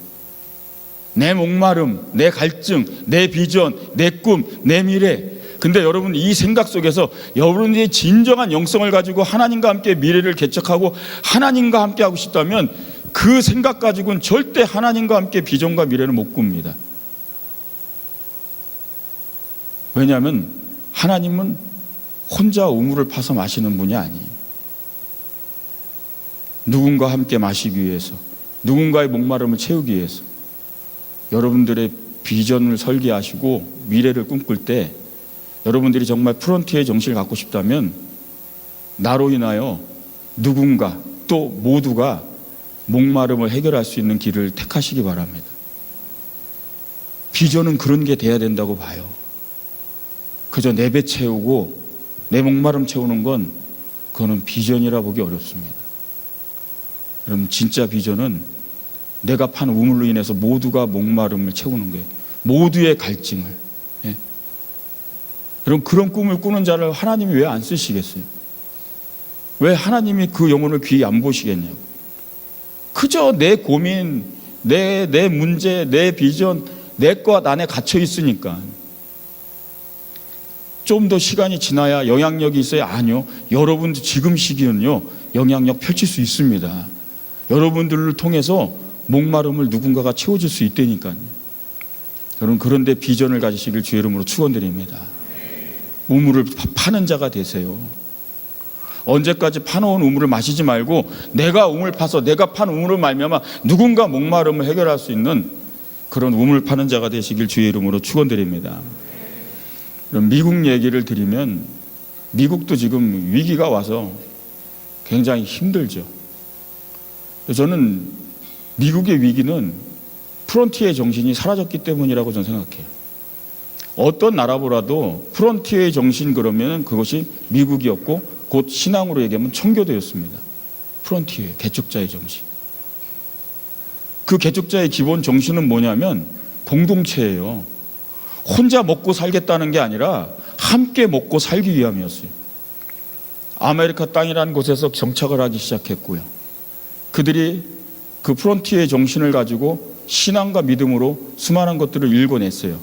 내 목마름, 내 갈증, 내 비전, 내 꿈, 내 미래. 근데 여러분, 이 생각 속에서 여러분이 진정한 영성을 가지고 하나님과 함께 미래를 개척하고 하나님과 함께 하고 싶다면 그 생각 가지고는 절대 하나님과 함께 비전과 미래를 못 꿉니다. 왜냐하면 하나님은 혼자 우물을 파서 마시는 분이 아니에요. 누군가와 함께 마시기 위해서, 누군가의 목마름을 채우기 위해서 여러분들의 비전을 설계하시고 미래를 꿈꿀 때 여러분들이 정말 프론티어의 정신을 갖고 싶다면 나로 인하여 누군가 또 모두가 목마름을 해결할 수 있는 길을 택하시기 바랍니다. 비전은 그런 게 돼야 된다고 봐요. 그저 내 배 채우고 내 목마름 채우는 건 그거는 비전이라 보기 어렵습니다. 여러분, 진짜 비전은 내가 판 우물로 인해서 모두가 목마름을 채우는 거예요. 모두의 갈증을. 예. 여러분, 그런 꿈을 꾸는 자를 하나님이 왜 안 쓰시겠어요? 왜 하나님이 그 영혼을 귀히 안 보시겠냐고. 그저 내 고민, 내 문제, 내 비전, 내 것 안에 갇혀 있으니까. 좀 더 시간이 지나야 영향력이 있어요? 아니요. 여러분들 지금 시기는요, 영향력 펼칠 수 있습니다. 여러분들을 통해서 목마름을 누군가가 채워줄 수 있다니까요. 여러분, 그런데 비전을 가지시길 주의 이름으로 축원드립니다. 우물을 파는 자가 되세요. 언제까지 파놓은 우물을 마시지 말고 내가 우물 파서 내가 판 우물을 말미암아 누군가 목마름을 해결할 수 있는 그런 우물 파는 자가 되시길 주의 이름으로 축원드립니다. 그럼 미국 얘기를 드리면 미국도 지금 위기가 와서 굉장히 힘들죠. 저는 미국의 위기는 프론티어의 정신이 사라졌기 때문이라고 저는 생각해요. 어떤 나라보다도 프론티어의 정신 그러면 그것이 미국이었고 곧 신앙으로 얘기하면 청교도였습니다. 프론티어의 개척자의 정신. 그 개척자의 기본 정신은 뭐냐면 공동체예요. 혼자 먹고 살겠다는 게 아니라 함께 먹고 살기 위함이었어요. 아메리카 땅이라는 곳에서 정착을 하기 시작했고요. 그들이 그 프론티어의 정신을 가지고 신앙과 믿음으로 수많은 것들을 일궈냈어요.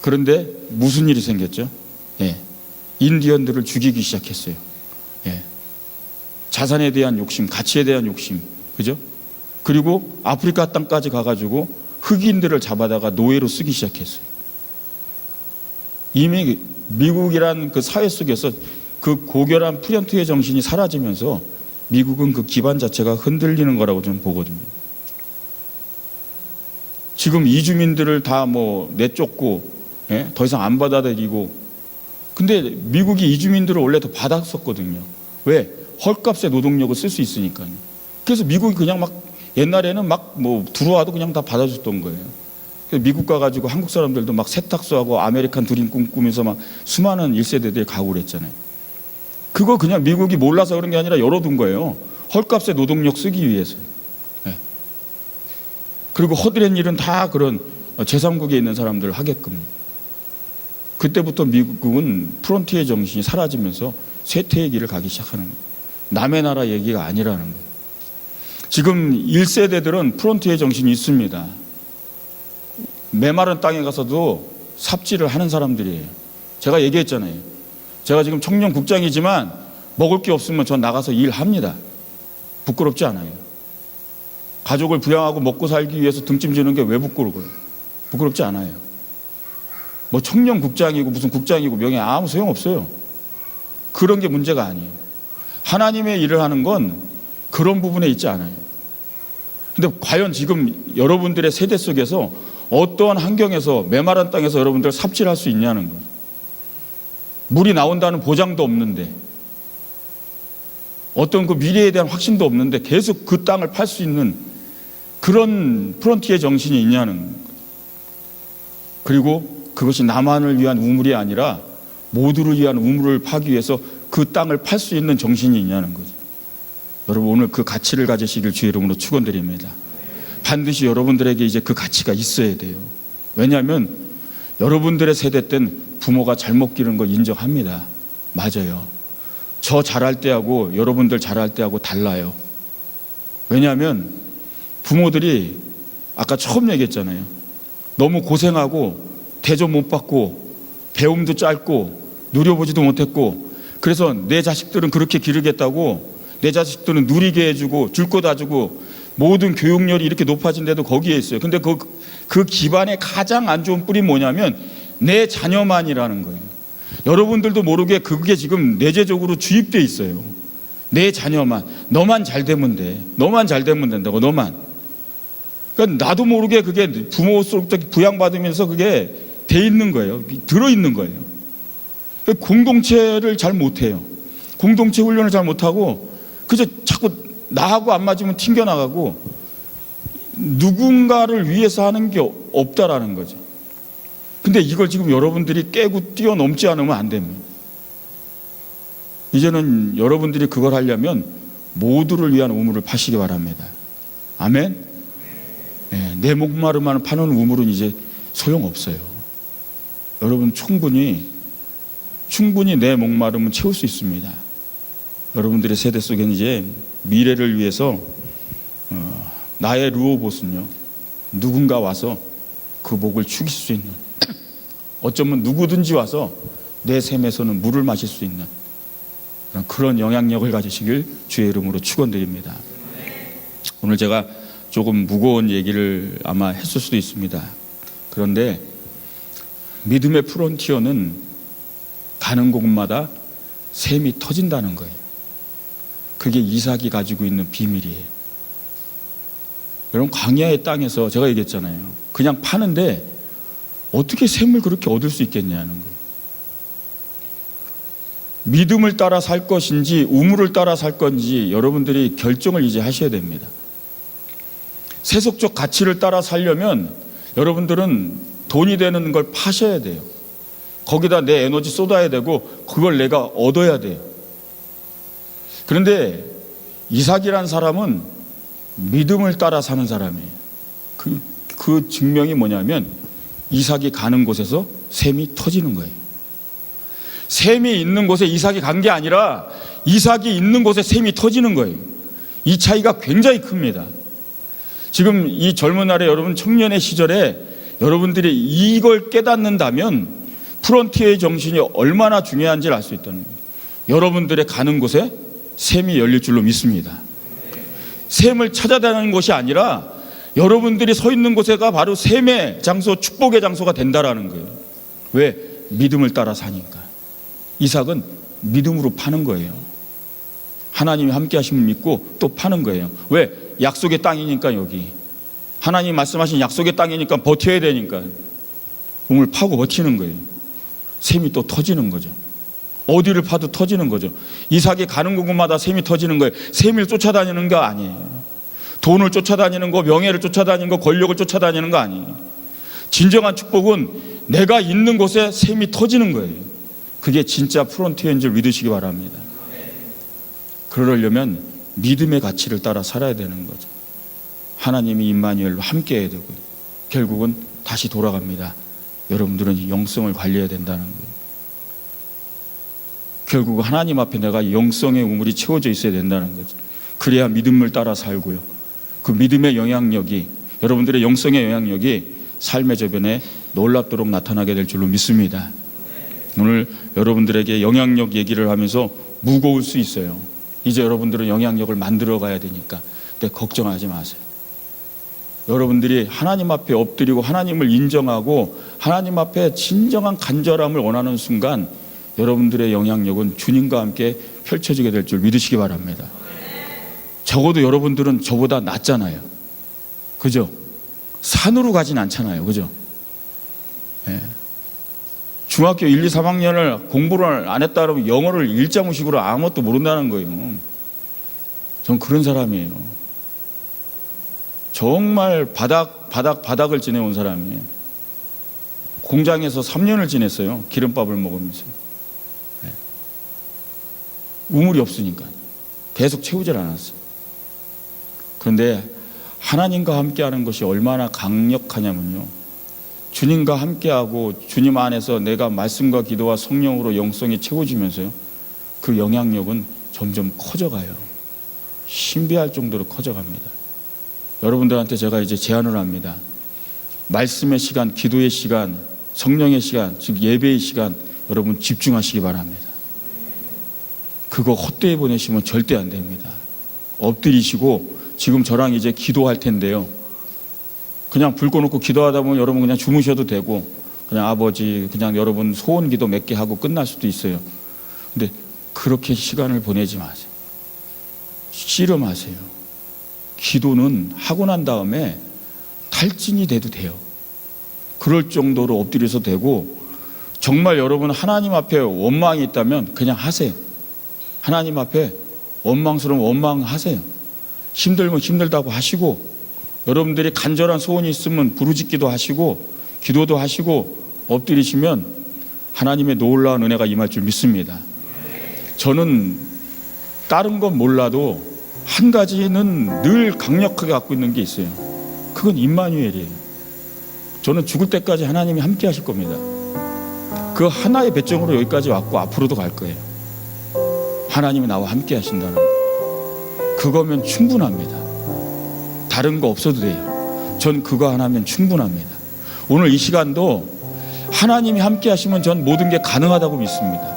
그런데 무슨 일이 생겼죠? 예. 인디언들을 죽이기 시작했어요. 예. 자산에 대한 욕심, 가치에 대한 욕심, 그죠? 그리고 아프리카 땅까지 가가지고 흑인들을 잡아다가 노예로 쓰기 시작했어요. 이미 미국이란 그 사회 속에서 그 고결한 프런티의 정신이 사라지면서 미국은 그 기반 자체가 흔들리는 거라고 저는 보거든요. 지금 이주민들을 다 뭐 내쫓고, 예? 더 이상 안 받아들이고. 근데 미국이 이주민들을 원래 더 받았었거든요. 왜? 헐값에 노동력을 쓸 수 있으니까요. 그래서 미국이 그냥 막 옛날에는 막 뭐 들어와도 그냥 다 받아줬던 거예요. 그래서 미국 가가지고 한국 사람들도 막 세탁소하고 아메리칸 드림 꿈꾸면서 막 수많은 1세대들이 가고 그랬잖아요. 그거 그냥 미국이 몰라서 그런 게 아니라 열어둔 거예요. 헐값에 노동력 쓰기 위해서. 네. 그리고 허드렛 일은 다 그런 제3국에 있는 사람들 하게끔. 그때부터 미국은 프론티의 정신이 사라지면서 쇠퇴의 길을 가기 시작하는 거예요. 남의 나라 얘기가 아니라는 거예요. 지금 1세대들은 프론티의 정신이 있습니다. 메마른 땅에 가서도 삽질을 하는 사람들이에요. 제가 얘기했잖아요. 제가 지금 청년 국장이지만 먹을 게 없으면 전 나가서 일합니다. 부끄럽지 않아요. 가족을 부양하고 먹고 살기 위해서 등짐 지는 게 왜 부끄러워요? 부끄럽지 않아요. 뭐 청년 국장이고 무슨 국장이고 명예 아무 소용없어요. 그런 게 문제가 아니에요. 하나님의 일을 하는 건 그런 부분에 있지 않아요. 근데 과연 지금 여러분들의 세대 속에서 어떠한 환경에서 메마른 땅에서 여러분들 삽질할 수 있냐는 거예요. 물이 나온다는 보장도 없는데, 어떤 그 미래에 대한 확신도 없는데 계속 그 땅을 팔 수 있는 그런 프론티의 정신이 있냐는 거예요. 그리고 그것이 나만을 위한 우물이 아니라 모두를 위한 우물을 파기 위해서 그 땅을 팔 수 있는 정신이 있냐는 거죠. 여러분, 오늘 그 가치를 가지시길 주의 이름으로 축원드립니다. 반드시 여러분들에게 이제 그 가치가 있어야 돼요. 왜냐하면 여러분들의 세대 땐 부모가 잘못 기른 거 인정합니다. 맞아요. 저 잘할 때하고 여러분들 잘할 때하고 달라요. 왜냐하면 부모들이 아까 처음 얘기했잖아요. 너무 고생하고 대접 못 받고 배움도 짧고 누려보지도 못했고, 그래서 내 자식들은 그렇게 기르겠다고 내 자식들은 누리게 해주고 줄 거 다 주고 모든 교육열이 이렇게 높아진데도 거기에 있어요. 근데 그 기반의 가장 안 좋은 뿔이 뭐냐면 내 자녀만이라는 거예요. 여러분들도 모르게 그게 지금 내재적으로 주입돼 있어요. 내 자녀만, 너만 잘 되면 돼. 너만 잘 되면 된다고, 너만. 그러니까 나도 모르게 그게 부모로부터 부양받으면서 그게 돼 있는 거예요. 들어있는 거예요. 공동체를 잘 못해요. 공동체 훈련을 잘 못하고 그저 자꾸 나하고 안 맞으면 튕겨나가고 누군가를 위해서 하는 게 없다라는 거죠. 근데 이걸 지금 여러분들이 깨고 뛰어넘지 않으면 안 됩니다. 이제는 여러분들이 그걸 하려면 모두를 위한 우물을 파시기 바랍니다. 아멘. 네, 내 목마름만 파는 우물은 이제 소용없어요. 여러분 충분히 내 목마름은 채울 수 있습니다. 여러분들의 세대 속에는 이제 미래를 위해서 나의 루오봇은요, 누군가 와서 그 목을 축일 수 있는, 어쩌면 누구든지 와서 내 샘에서는 물을 마실 수 있는 그런 영향력을 가지시길 주의 이름으로 축원드립니다. 오늘 제가 조금 무거운 얘기를 아마 했을 수도 있습니다. 그런데 믿음의 프론티어는 가는 곳마다 샘이 터진다는 거예요. 그게 이삭이 가지고 있는 비밀이에요. 여러분, 광야의 땅에서 제가 얘기했잖아요. 그냥 파는데 어떻게 샘을 그렇게 얻을 수 있겠냐는 거예요. 믿음을 따라 살 것인지 우물을 따라 살 건지 여러분들이 결정을 이제 하셔야 됩니다. 세속적 가치를 따라 살려면 여러분들은 돈이 되는 걸 파셔야 돼요. 거기다 내 에너지 쏟아야 되고 그걸 내가 얻어야 돼요. 그런데 이삭이란 사람은 믿음을 따라 사는 사람이에요. 그 증명이 뭐냐면 이삭이 가는 곳에서 샘이 터지는 거예요. 샘이 있는 곳에 이삭이 간 게 아니라 이삭이 있는 곳에 샘이 터지는 거예요. 이 차이가 굉장히 큽니다. 지금 이 젊은 날에 여러분 청년의 시절에 여러분들이 이걸 깨닫는다면 프론티어의 정신이 얼마나 중요한지를 알 수 있다는 거예요. 여러분들의 가는 곳에 샘이 열릴 줄로 믿습니다. 샘을 찾아다니는 것이 아니라 여러분들이 서 있는 곳에가 바로 샘의 장소, 축복의 장소가 된다라는 거예요. 왜? 믿음을 따라 사니까. 이삭은 믿음으로 파는 거예요. 하나님이 함께 하심을 믿고 또 파는 거예요. 왜? 약속의 땅이니까. 여기 하나님 말씀하신 약속의 땅이니까 버텨야 되니까 우물 파고 버티는 거예요. 샘이 또 터지는 거죠. 어디를 파도 터지는 거죠. 이삭이 가는 곳마다 샘이 터지는 거예요. 샘을 쫓아다니는 거 아니에요. 돈을 쫓아다니는 거, 명예를 쫓아다니는 거, 권력을 쫓아다니는 거 아니에요. 진정한 축복은 내가 있는 곳에 샘이 터지는 거예요. 그게 진짜 프론티어인 줄 믿으시기 바랍니다. 그러려면 믿음의 가치를 따라 살아야 되는 거죠. 하나님이 임마누엘로 함께 해야 되고 결국은 다시 돌아갑니다. 여러분들은 영성을 관리해야 된다는 거예요. 결국 하나님 앞에 내가 영성의 우물이 채워져 있어야 된다는 거죠. 그래야 믿음을 따라 살고요. 그 믿음의 영향력이, 여러분들의 영성의 영향력이 삶의 저변에 놀랍도록 나타나게 될 줄로 믿습니다. 오늘 여러분들에게 영향력 얘기를 하면서 무거울 수 있어요. 이제 여러분들은 영향력을 만들어 가야 되니까. 근데 걱정하지 마세요. 여러분들이 하나님 앞에 엎드리고 하나님을 인정하고 하나님 앞에 진정한 간절함을 원하는 순간 여러분들의 영향력은 주님과 함께 펼쳐지게 될 줄 믿으시기 바랍니다. 적어도 여러분들은 저보다 낫잖아요. 그죠? 산으로 가진 않잖아요. 그죠? 예. 중학교 1, 2, 3학년을 공부를 안 했다 그러면 영어를 일자무식으로 아무것도 모른다는 거예요. 전 그런 사람이에요. 정말 바닥을 지내온 사람이에요. 공장에서 3년을 지냈어요. 기름밥을 먹으면서. 예. 우물이 없으니까 계속 채우질 않았어요. 그런데 하나님과 함께하는 것이 얼마나 강력하냐면요, 주님과 함께하고 주님 안에서 내가 말씀과 기도와 성령으로 영성이 채워지면서요, 그 영향력은 점점 커져가요. 신비할 정도로 커져갑니다. 여러분들한테 제가 이제 제안을 합니다. 말씀의 시간, 기도의 시간, 성령의 시간, 즉 예배의 시간, 여러분 집중하시기 바랍니다. 그거 헛되이 보내시면 절대 안 됩니다. 엎드리시고 지금 저랑 이제 기도할 텐데요, 그냥 불 꺼놓고 기도하다 보면 여러분 그냥 주무셔도 되고 그냥 아버지 그냥 여러분 소원 기도 몇 개 하고 끝날 수도 있어요. 근데 그렇게 시간을 보내지 마세요. 씨름하세요. 기도는 하고 난 다음에 탈진이 돼도 돼요. 그럴 정도로 엎드려서 되고, 정말 여러분 하나님 앞에 원망이 있다면 그냥 하세요. 하나님 앞에 원망스러운 원망하세요. 힘들면 힘들다고 하시고, 여러분들이 간절한 소원이 있으면 부르짖기도 하시고 기도도 하시고 엎드리시면 하나님의 놀라운 은혜가 임할 줄 믿습니다. 저는 다른 건 몰라도 한 가지는 늘 강력하게 갖고 있는 게 있어요. 그건 임마누엘이에요. 저는 죽을 때까지 하나님이 함께 하실 겁니다. 그 하나의 배정으로 여기까지 왔고 앞으로도 갈 거예요. 하나님이 나와 함께 하신다는 거, 그거면 충분합니다. 다른 거 없어도 돼요. 전 그거 하나면 충분합니다. 오늘 이 시간도 하나님이 함께 하시면 전 모든 게 가능하다고 믿습니다.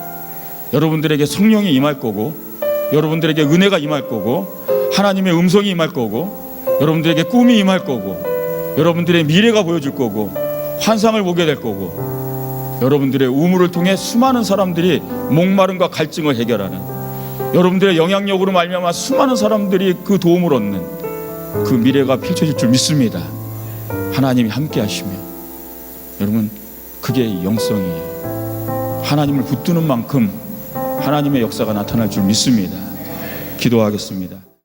여러분들에게 성령이 임할 거고, 여러분들에게 은혜가 임할 거고, 하나님의 음성이 임할 거고, 여러분들에게 꿈이 임할 거고, 여러분들의 미래가 보여질 거고, 환상을 보게 될 거고, 여러분들의 우물을 통해 수많은 사람들이 목마름과 갈증을 해결하는, 여러분들의 영향력으로 말미암아 수많은 사람들이 그 도움을 얻는 그 미래가 펼쳐질 줄 믿습니다. 하나님이 함께 하시며, 여러분 그게 영성이에요. 하나님을 붙드는 만큼 하나님의 역사가 나타날 줄 믿습니다. 기도하겠습니다.